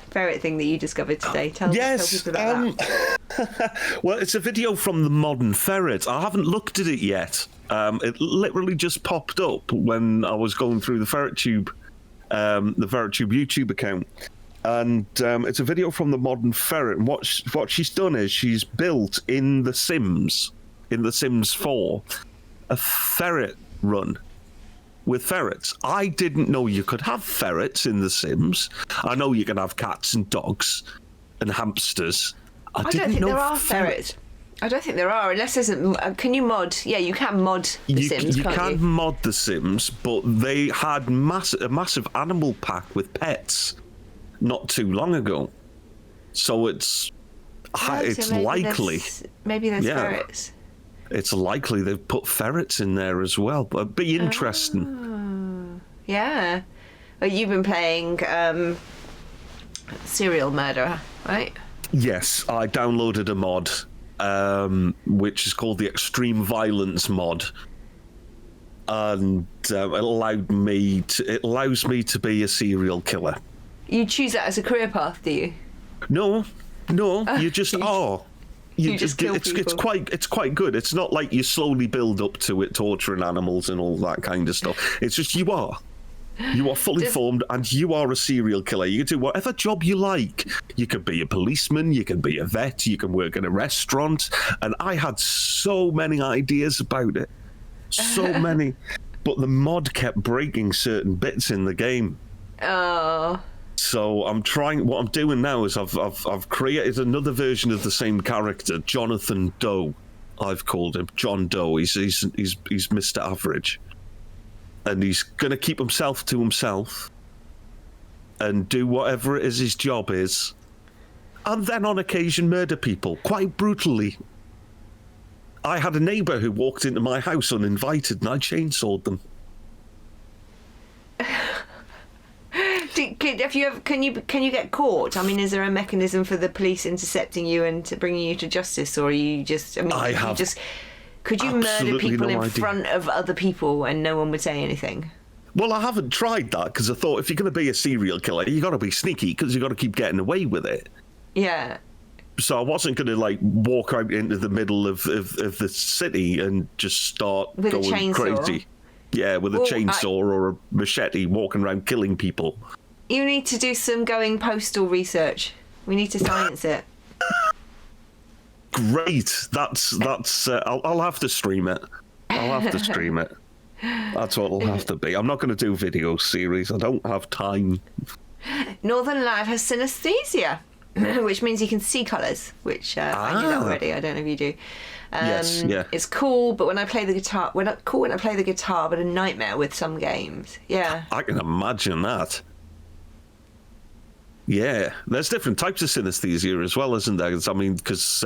S2: ferret thing that you discovered today. Tell people about that.
S1: Well, it's a video from the Modern Ferret. I haven't looked at it yet. It literally just popped up when I was going through the FerretTube YouTube account. And it's a video from the Modern Ferret. And what she's done is she's built in The Sims 4, a ferret run with ferrets. I didn't know you could have ferrets in The Sims. I know you can have cats and dogs and hamsters. I
S2: don't think there are ferrets. I don't think there are, unless there's can you mod? Yeah, you can mod The Sims, can't you?
S1: You can mod The Sims, but they had a massive animal pack with pets not too long ago, so it's likely
S2: maybe there's ferrets.
S1: It's likely they've put ferrets in there as well, but it'd be interesting.
S2: Yeah. Well, you've been playing Serial Murderer, right?
S1: Yes, I downloaded a mod which is called the Extreme Violence mod, and it allows me to be a serial killer.
S2: You choose that as a career path, do you?
S1: No, you just are. You just kill people. It's quite good. It's not like you slowly build up to it, torturing animals and all that kind of stuff. It's just you are fully formed, and you are a serial killer. You can do whatever job you like. You could be a policeman, you can be a vet, you can work in a restaurant. And I had so many ideas about it, so many, but the mod kept breaking certain bits in the game.
S2: Oh.
S1: So what I'm doing now is I've created another version of the same character, Jonathan Doe. I've called him John Doe. He's Mr. Average, and he's gonna keep himself to himself and do whatever it is his job is, and then on occasion murder people quite brutally. I had a neighbour who walked into my house uninvited, and I chainsawed them.
S2: Can you get caught? I mean, is there a mechanism for the police intercepting you and to bringing you to justice, or are you just? I mean, could you murder people in front of other people and no one would say anything?
S1: Well, I haven't tried that because I thought if you're going to be a serial killer, you got to be sneaky because you got to keep getting away with it.
S2: Yeah.
S1: So I wasn't going to like walk out into the middle of the city and just start going crazy. Yeah, with a chainsaw or a machete, walking around killing people.
S2: You need to do some going postal research. We need to science it.
S1: Great. That's. I'll have to stream it. I'll have to stream it. That's what it'll have to be. I'm not going to do video series. I don't have time.
S2: Northern Lad has synesthesia, which means he can see colours, which I knew that already. I don't know if you do.
S1: Yes, yeah.
S2: It's cool, but when I play the guitar, when I play the guitar, but a nightmare with some games. Yeah. I
S1: can imagine that. Yeah, there's different types of synesthesia as well, isn't there? I mean, because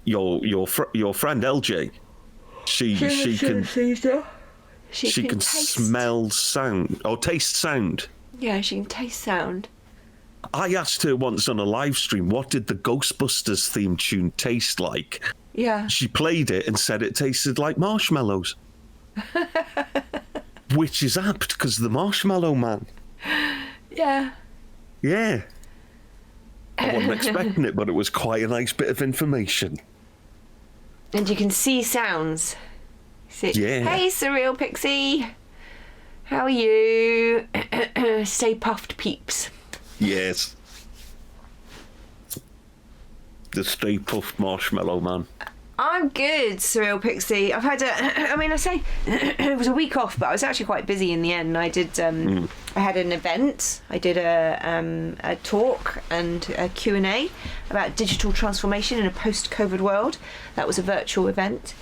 S1: your friend LJ, she can smell sound or taste sound.
S2: Yeah, she can taste sound.
S1: I asked her once on a live stream, what did the Ghostbusters theme tune taste like?
S2: Yeah.
S1: She played it and said it tasted like marshmallows. Which is apt, because the Marshmallow Man.
S2: Yeah.
S1: Yeah. I wasn't expecting it, but it was quite a nice bit of information.
S2: And you can see sounds.
S1: Yeah.
S2: Hey, Surreal Pixie. How are you? Stay puffed, peeps.
S1: Yes. The Stay Puft Marshmallow Man.
S2: I'm good, Surreal Pixie. I've had it was a week off, but I was actually quite busy in the end. I did, I had an event. I did a talk and a Q&A about digital transformation in a post-COVID world. That was a virtual event.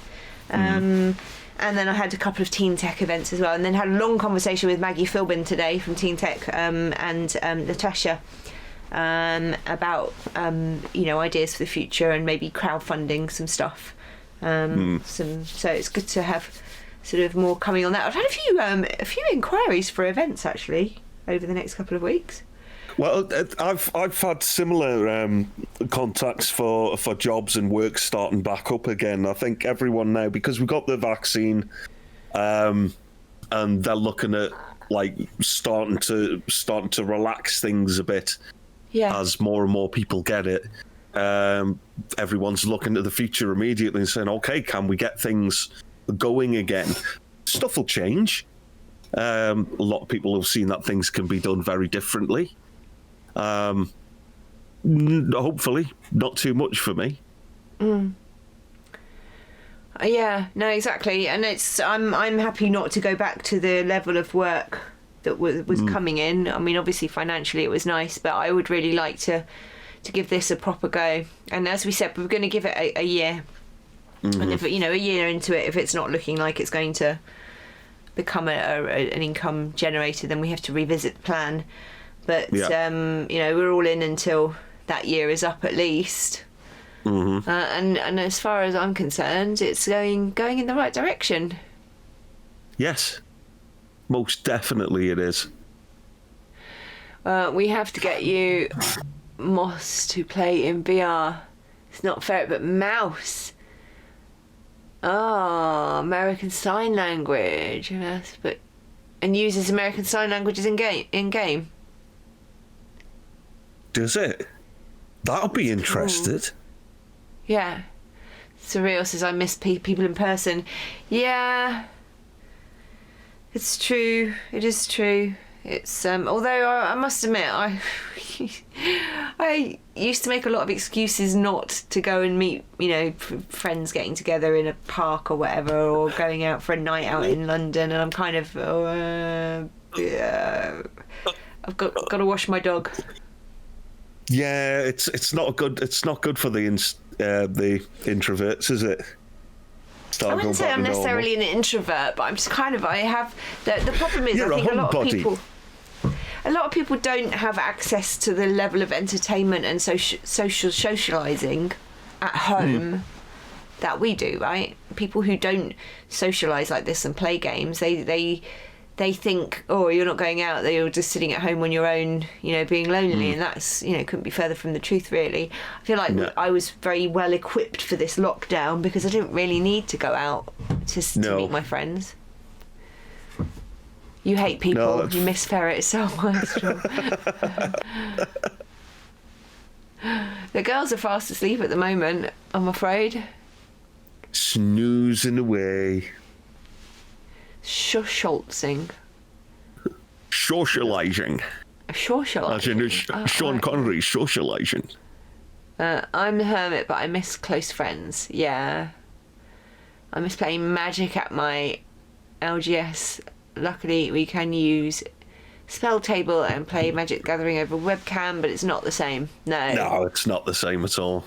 S2: And then I had a couple of Teen Tech events as well, and then had a long conversation with Maggie Philbin today from Teen Tech and Natasha about ideas for the future and maybe crowdfunding some stuff. So it's good to have sort of more coming on that. I've had a few inquiries for events actually over the next couple of weeks.
S1: Well, I've had similar contacts for jobs and work starting back up again. I think everyone now, because we got the vaccine, and they're looking at like starting to relax things a bit. Yeah. As more and more people get it, everyone's looking to the future immediately and saying, "Okay, can we get things going again?" Stuff will change. A lot of people have seen that things can be done very differently. Hopefully not too much for me.
S2: Yeah, no, exactly. And I'm happy not to go back to the level of work that was coming in. I mean, obviously financially it was nice, but I would really like to give this a proper go. And as we said, we're going to give it a year. And if a year into it, if it's not looking like it's going to become an income generator, then we have to revisit the plan. But we're all in until that year is up at least. And as far as I'm concerned, it's going in the right direction.
S1: Yes, most definitely it is.
S2: We have to get you Moss to play in VR. It's not ferret but mouse. Oh, American Sign Language. Yes, and uses American Sign Languages in game.
S1: Does it? That'll be interested.
S2: Cool. Yeah. Surreal says, I miss people in person. Yeah. It's true. It is true. It's although I must admit, I used to make a lot of excuses not to go and meet, friends getting together in a park or whatever, or going out for a night out in London, and I'm kind of I've got to wash my dog.
S1: Yeah, it's not good. It's not good for the introverts, is it?
S2: I wouldn't say I'm necessarily an introvert, but I'm just I have the problem is I think a lot of people don't have access to the level of entertainment and socializing at home that we do, right? People who don't socialize like this and play games, they they think, oh, you're not going out, that you're just sitting at home on your own, you know, being lonely, and that's, you know, couldn't be further from the truth, really. I feel like I was very well equipped for this lockdown because I didn't really need to go out to meet my friends. You hate people, you miss ferrets so much. The girls are fast asleep at the moment, I'm afraid.
S1: Snoozing away.
S2: Socializing.
S1: Socialising. As in Sean Connery socialising.
S2: I'm the hermit, but I miss close friends. Yeah. I miss playing Magic at my LGS. Luckily, we can use Spell Table and play Magic Gathering over webcam, but it's not the same. No,
S1: it's not the same at all.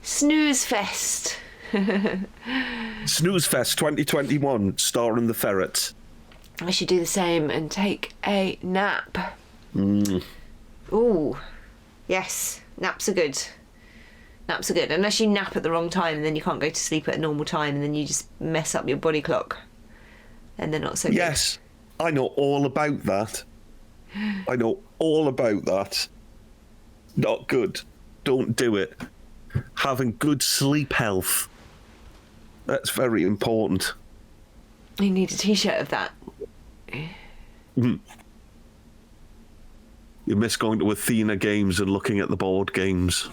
S2: Snooze Fest.
S1: Snooze Fest 2021, starring the ferrets.
S2: I should do the same and take a nap. Ooh, yes, naps are good. Naps are good, unless you nap at the wrong time and then you can't go to sleep at a normal time and then you just mess up your body clock. And they're not so good.
S1: Yes, I know all about that. I know all about that. Not good. Don't do it. Having good sleep health. That's very important.
S2: You need a t-shirt of that.
S1: You miss going to Athena games and looking at the board games.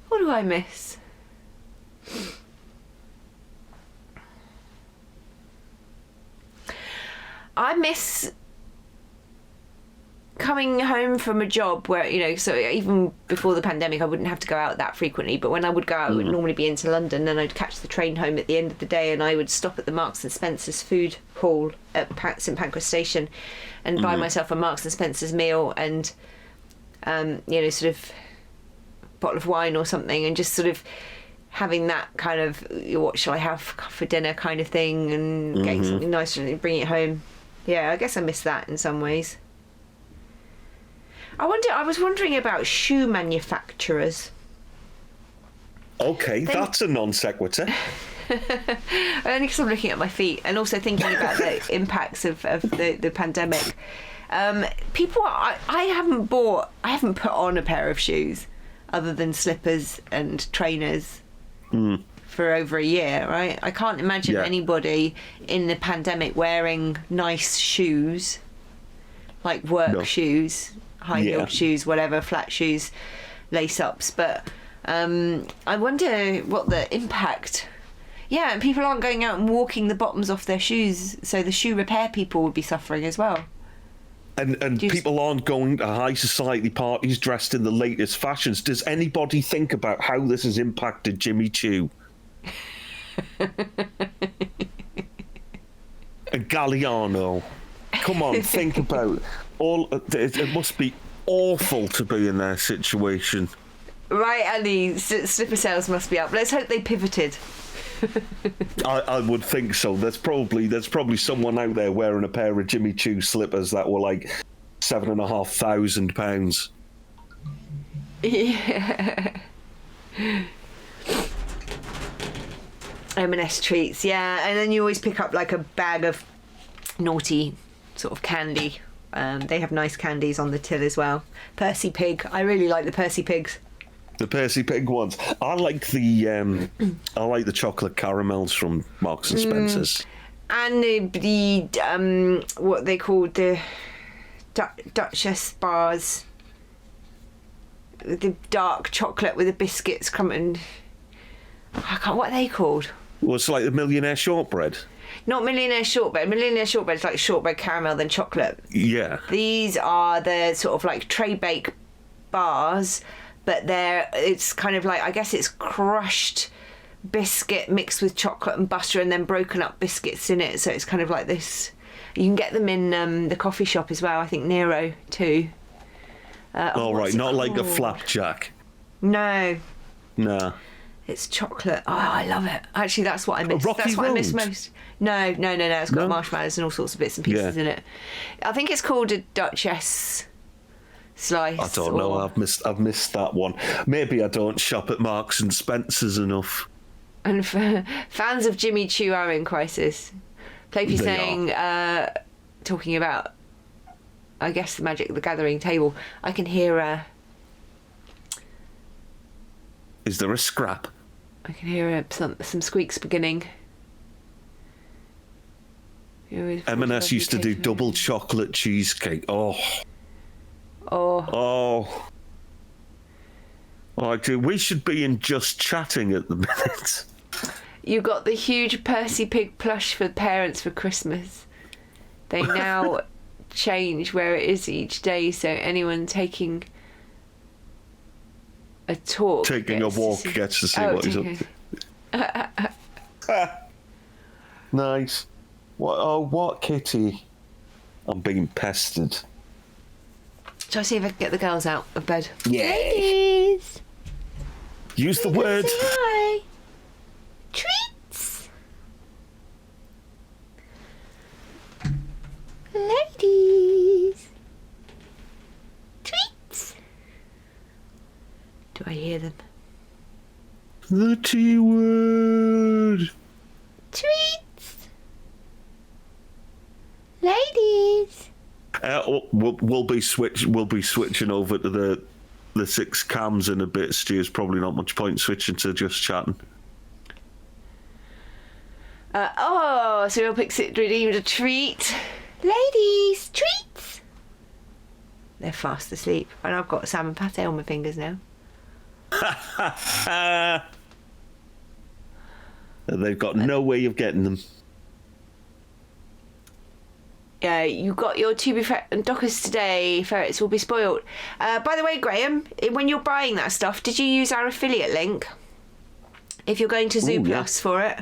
S2: What do I miss? I miss coming home from a job where, you know, so even before the pandemic I wouldn't have to go out that frequently, but when I would go out, it would normally be into London, and I'd catch the train home at the end of the day, and I would stop at the Marks and Spencer's food hall at St Pancras Station and buy myself a Marks and Spencer's meal and you know, sort of bottle of wine or something, and just sort of having that kind of, what shall I have for dinner kind of thing, and getting something nice and bringing it home. Yeah, I guess I miss that in some ways. I was wondering about shoe manufacturers.
S1: Okay, that's a non sequitur.
S2: Only because I'm looking at my feet and also thinking about the impacts of the pandemic. People, I haven't put on a pair of shoes other than slippers and trainers for over a year, right? I can't imagine anybody in the pandemic wearing nice shoes, like work shoes, high-heeled shoes, whatever, flat shoes, lace-ups. But I wonder what the impact... Yeah, and people aren't going out and walking the bottoms off their shoes, so the shoe repair people would be suffering as well.
S1: And people aren't going to high society parties dressed in the latest fashions. Does anybody think about how this has impacted Jimmy Choo? And Galliano. Come on, think about all. It must be awful to be in their situation.
S2: Right, Annie, slipper sales must be up. Let's hope they pivoted.
S1: I would think so. There's probably someone out there wearing a pair of Jimmy Choo slippers that were like £7,500.
S2: Yeah. M&S treats, yeah, and then you always pick up like a bag of naughty sort of candy. They have nice candies on the till as well. Percy Pig, I really like the Percy Pigs.
S1: The Percy Pig ones. I like the chocolate caramels from Marks and Spencer's.
S2: And the what they called the Duchess bars, the dark chocolate with the biscuits coming. What are they called?
S1: Well, it's like the Millionaire Shortbread.
S2: Not Millionaire Shortbread. Millionaire Shortbread is like shortbread caramel then chocolate.
S1: Yeah.
S2: These are the sort of like tray bake bars, but it's kind of like, I guess it's crushed biscuit mixed with chocolate and butter and then broken up biscuits in it. So it's kind of like this. You can get them in the coffee shop as well. I think Nero too.
S1: Right, not like a flapjack.
S2: No.
S1: Nah.
S2: It's chocolate. Oh, I love it. Actually, that's what I miss.
S1: That's
S2: what I miss most. No. It's got marshmallows and all sorts of bits and pieces in it. I think it's called a Duchess slice.
S1: I don't know. I've missed that one. Maybe I don't shop at Marks and Spencer's enough.
S2: And fans of Jimmy Choo are in crisis. Playpy
S1: They
S2: saying, talking about, I guess, the Magic the Gathering table. I can hear
S1: Is there a scrap?
S2: I can hear some squeaks beginning.
S1: M&S used to do double chocolate cheesecake. Oh. I do. We should be in just chatting at the minute.
S2: You got the huge Percy Pig plush for parents for Christmas. They now change where it is each day, so anyone taking a talk,
S1: Taking a walk gets to see what he's up to. Nice. What kitty? I'm being pestered.
S2: Shall I see if I can get the girls out of bed?
S1: Yeah.
S2: Ladies!
S1: Use the word.
S2: Hi. Treats! Ladies! Treats! Do I hear them?
S1: The T word.
S2: Treats! Ladies!
S1: We'll be switching over to the 6 cams in a bit. Stu, there's probably not much point switching to just chatting.
S2: Serial Pixit redeemed a treat. Ladies, treats! They're fast asleep. And I've got salmon pate on my fingers now.
S1: They've got no way of getting them.
S2: You got your Tubi and Dockers today. Ferrets will be spoiled. By the way, Graham, when you're buying that stuff, did you use our affiliate link? If you're going to Zooplus for it,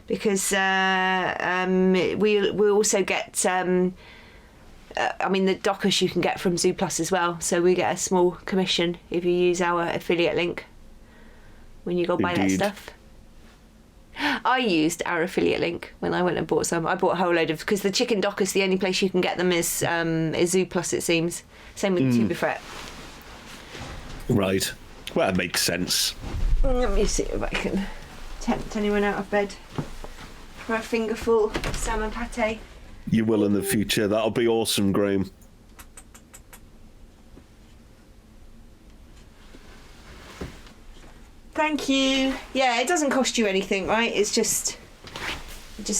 S2: because we also get. The Dockers you can get from Zooplus as well, so we get a small commission if you use our affiliate link when you go buy that stuff. I used our affiliate link when I went and bought some. I bought a whole load of, because the chicken dockers, the only place you can get them is Zooplus, it seems. Same with the Tuber Fret.
S1: Right. Well, that makes sense.
S2: Let me see if I can tempt anyone out of bed for a fingerful of salmon pate.
S1: You will in the future. That'll be awesome, Graham.
S2: Thank you. Yeah, it doesn't cost you anything, right? It just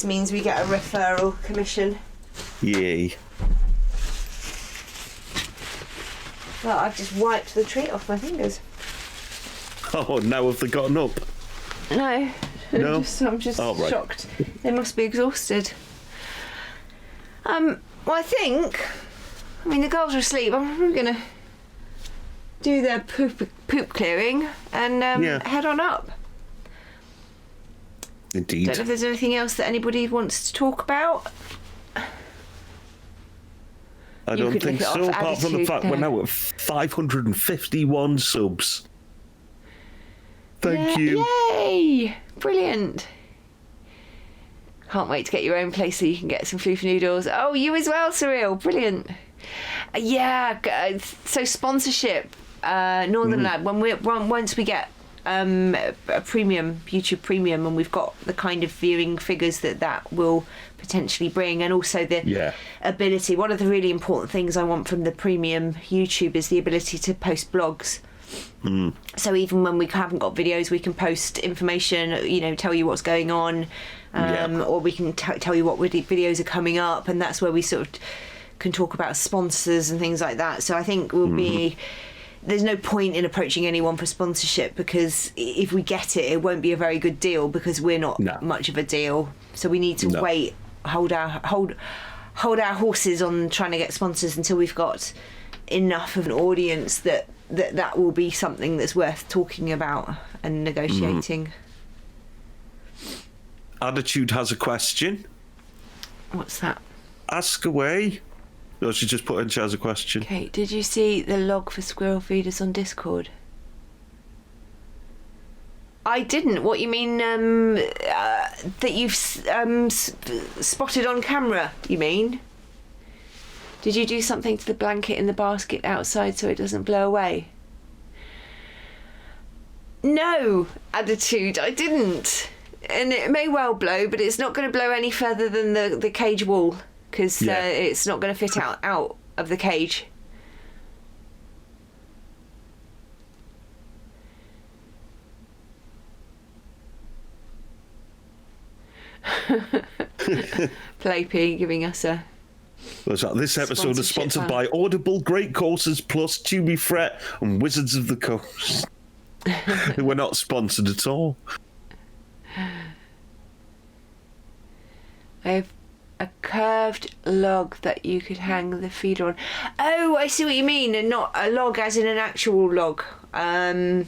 S2: means we get a referral commission.
S1: Yay.
S2: Well, I've just wiped the treat off my fingers.
S1: Oh, now have they gotten up?
S2: No.
S1: No?
S2: I'm just
S1: right.
S2: shocked. They must be exhausted. Well, I think... the girls are asleep. I'm probably going to do their poop clearing and head on up.
S1: Indeed.
S2: Don't know if there's anything else that anybody wants to talk about.
S1: I don't think so, apart from the fact we're now at 551 subs. Thank you.
S2: Yay! Brilliant. Can't wait to get your own place so you can get some food noodles. Oh, you as well, Surreal. Brilliant. So sponsorship, Northern Lad. Once we get a premium, YouTube Premium, and we've got the kind of viewing figures that will potentially bring, and also the ability. One of the really important things I want from the premium YouTube is the ability to post blogs. So even when we haven't got videos, we can post information, tell you what's going on, or we can tell you what videos are coming up, and that's where we sort of can talk about sponsors and things like that. So I think there's no point in approaching anyone for sponsorship, because if we get it, it won't be a very good deal because we're not much of a deal. So we need to wait, hold our horses on trying to get sponsors until we've got enough of an audience that will be something that's worth talking about and negotiating.
S1: Attitude has a question.
S2: What's that?
S1: Ask away. No, she just put in, she has a question.
S2: Okay, did you see the log for squirrel feeders on Discord? I didn't. What you mean, that you've spotted on camera, you mean? Did you do something to the blanket in the basket outside so it doesn't blow away? No, Attitude, I didn't. and it may well blow, but it's not going to blow any further than the cage wall, because it's not going to fit out of the cage. Playpy giving us a...
S1: This episode is sponsored by Audible, Great Courses Plus, Tubi Fret, and Wizards of the Coast. We're not sponsored at all.
S2: I have a curved log that you could hang the feeder on. Oh, I see what you mean, and not a log as in an actual log.
S1: I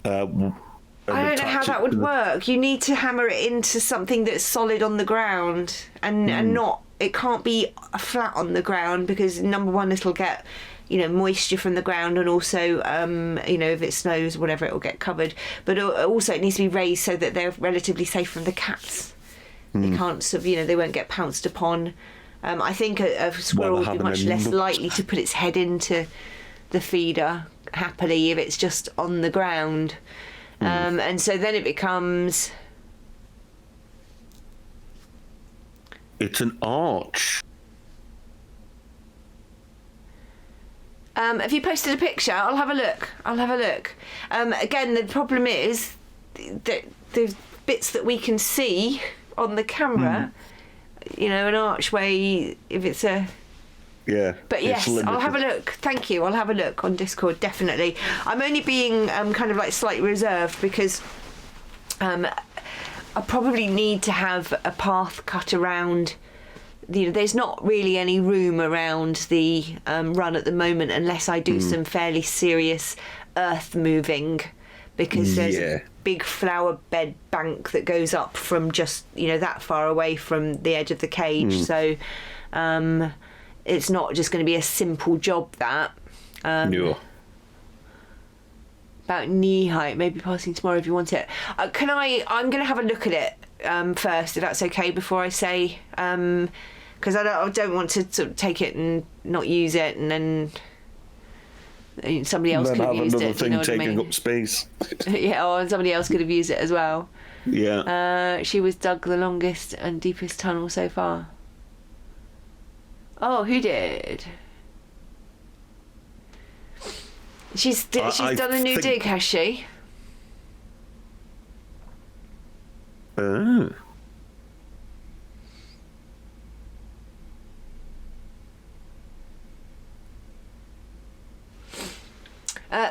S2: don't know how that would work. You need to hammer it into something that's solid on the ground, and not. It can't be flat on the ground, because number one, it'll get, moisture from the ground, and also, if it snows, whatever, it'll get covered. But also, it needs to be raised so that they're relatively safe from the cats. They can't they won't get pounced upon. I think a squirrel would be much less likely to put its head into the feeder happily if it's just on the ground. And so then it becomes...
S1: It's an arch.
S2: Have you posted a picture? I'll have a look. Again, the problem is that the bits that we can see on the camera, an archway, if it's a...
S1: Yeah.
S2: But yes, I'll have a look. Thank you. I'll have a look on Discord, definitely. I'm only being kind of like slightly reserved because I probably need to have a path cut around. There's not really any room around the run at the moment unless I do some fairly serious earth moving, because there's a big flower bed bank that goes up from just that far away from the edge of the cage. So it's not just going to be a simple job that. About knee height, maybe passing tomorrow if you want it. I'm going to have a look at it first, if that's okay, before I say, because I don't want to sort of take it and not use it, and then somebody else could have used it.
S1: Thing taking up space.
S2: Yeah, or somebody else could have used it as well.
S1: Yeah.
S2: She was dug the longest and deepest tunnel so far. Oh, who did? She's done a new dig, has she?
S1: Oh.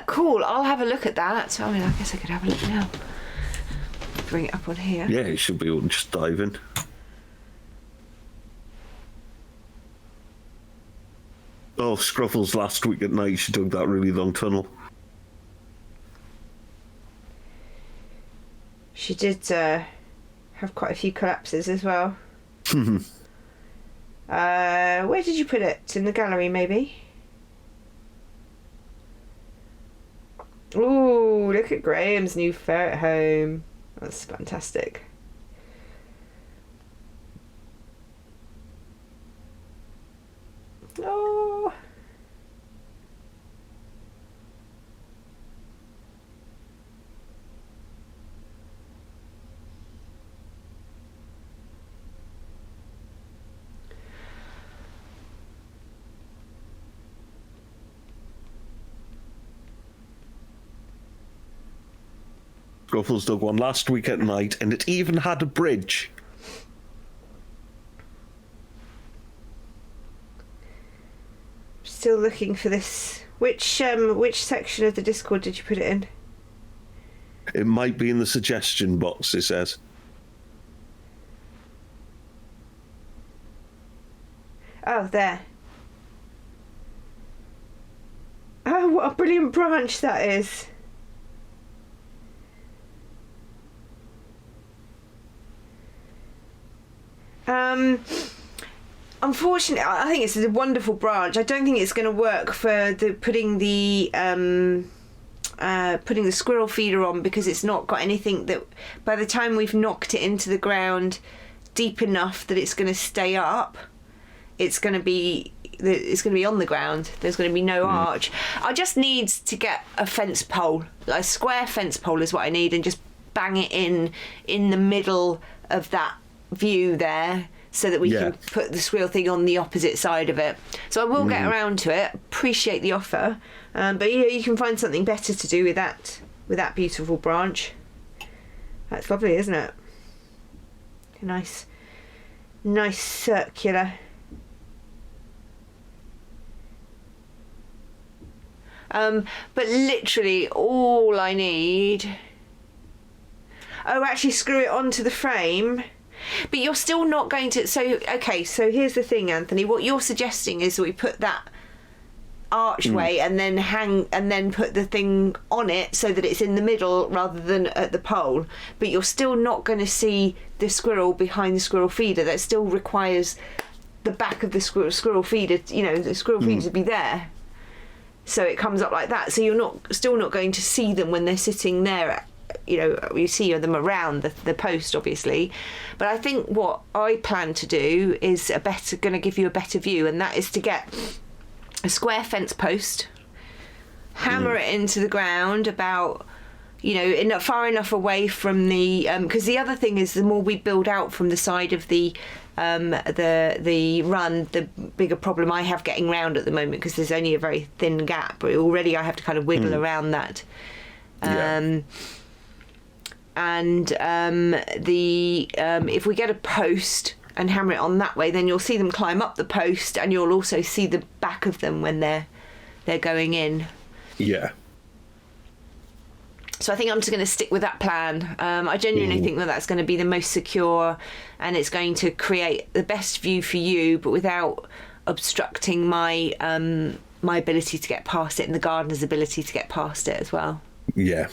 S2: Cool. I'll have a look at that. I mean, I guess I could have a look now. Bring it up on here.
S1: Yeah, you should be able to just dive in. Oh, Scruffles last week at night, she dug that really long tunnel.
S2: She did have quite a few collapses as well. Where did you put it? In the gallery, maybe? Ooh, look at Graham's new ferret home. That's fantastic. Oh.
S1: Scruffles dug one last week at night, and it even had a bridge.
S2: Still looking for this. Which section of the Discord did you put it in?
S1: It might be in the suggestion box, it says.
S2: Oh, there. Oh, what a brilliant branch that is. Unfortunately, I think it's a wonderful branch. I don't think it's going to work for putting the squirrel feeder on, because it's not got anything that, by the time we've knocked it into the ground deep enough that it's going to stay up, it's going to be it's going to be on the ground. There's going to be no arch. I just need to get a fence pole, like a square fence pole is what I need, and just bang it in the middle of that view there, so that we can put the squirrel thing on the opposite side of it. So I will get around to it. Appreciate the offer, but you can find something better to do with that beautiful branch. That's lovely, isn't it? A nice circular. But literally all I need. Oh, actually screw it onto the frame. But you're still not going to. So here's the thing, Anthony. What you're suggesting is that we put that archway and then put the thing on it so that it's in the middle rather than at the pole. But you're still not going to see the squirrel behind the squirrel feeder. That still requires the back of the squirrel feeder. The squirrel feeder to be there, so it comes up like that. So you're still not going to see them when they're sitting there. You see them around the post, obviously. But I think what I plan to do is going to give you a better view, and that is to get a square fence post, hammer it into the ground about, far enough away from the, because the other thing is the more we build out from the side of the run, the bigger problem I have getting round at the moment, because there's only a very thin gap. But already I have to kind of wiggle around that. If we get a post and hammer it on that way, then you'll see them climb up the post, and you'll also see the back of them when they're going in.
S1: Yeah.
S2: So I think I'm just going to stick with that plan. I genuinely think that's going to be the most secure, and it's going to create the best view for you, but without obstructing my my ability to get past it, and the gardener's ability to get past it as well.
S1: Yeah.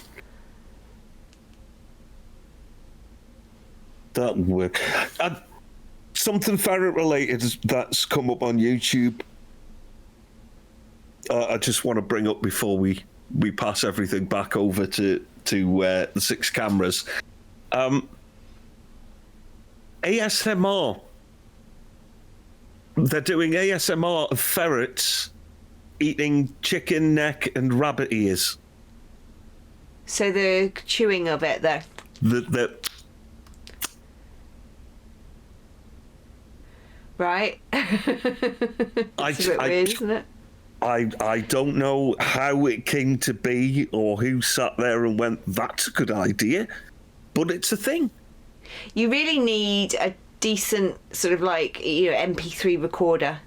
S1: That would work. Something ferret related that's come up on YouTube. I just want to bring up before we pass everything back over to the 6 cameras. ASMR. They're doing ASMR of ferrets eating chicken neck and rabbit ears.
S2: So the chewing of it, though. Right. It's a bit weird, isn't it?
S1: I don't know how it came to be or who sat there and went, that's a good idea, but it's a thing.
S2: You really need a decent sort of MP3 recorder,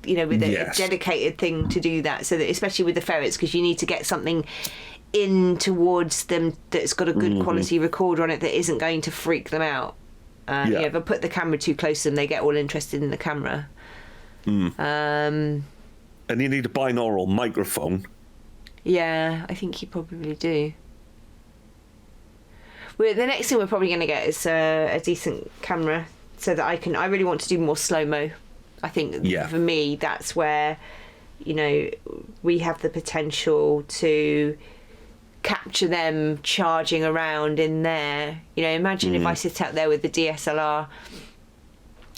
S2: with a dedicated thing to do that, so that, especially with the ferrets, because you need to get something in towards them that's got a good quality recorder on it that isn't going to freak them out. If I put the camera too close to them, they get all interested in the camera.
S1: And you need a binaural microphone.
S2: Yeah, I think you probably do. The next thing we're probably going to get is a decent camera, so that I really want to do more slow-mo. I think for me, that's where, we have the potential to capture them charging around in there. Imagine if I sit out there with the DSLR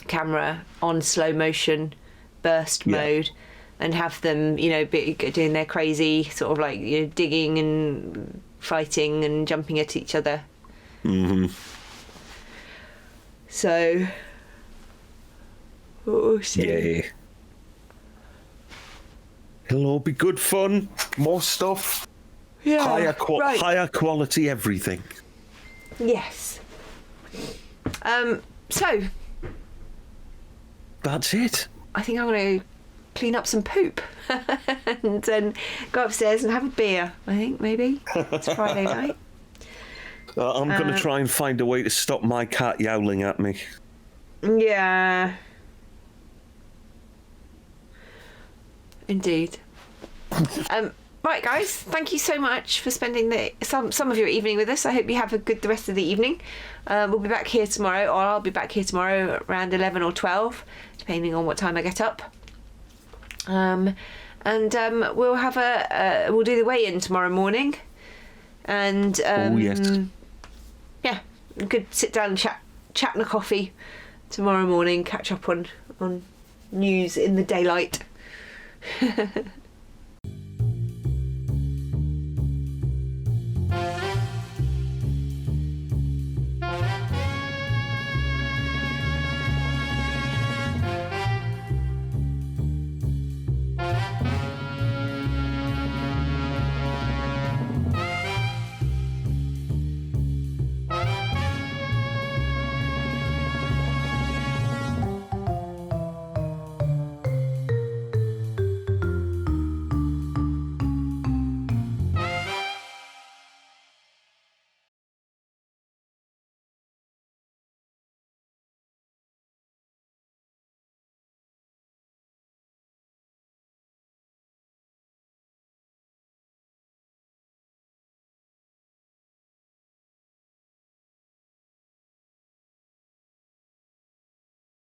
S2: camera on slow motion burst mode, and have them doing their crazy sort of digging and fighting and jumping at each other. So
S1: yeah, it'll all be good fun, more stuff.
S2: Yeah,
S1: higher quality everything.
S2: Yes. So
S1: that's it.
S2: I think I'm going to clean up some poop and then go upstairs and have a beer. I think maybe it's Friday night.
S1: I'm going to try and find a way to stop my cat yowling at me.
S2: Yeah. Indeed. Right, guys, thank you so much for spending some of your evening with us. I hope you have the rest of the evening. We'll be back here tomorrow, or I'll be back here tomorrow around 11 or 12, depending on what time I get up. We'll have we'll do the weigh-in tomorrow morning, and we could sit down and chat in a coffee tomorrow morning, catch up on news in the daylight.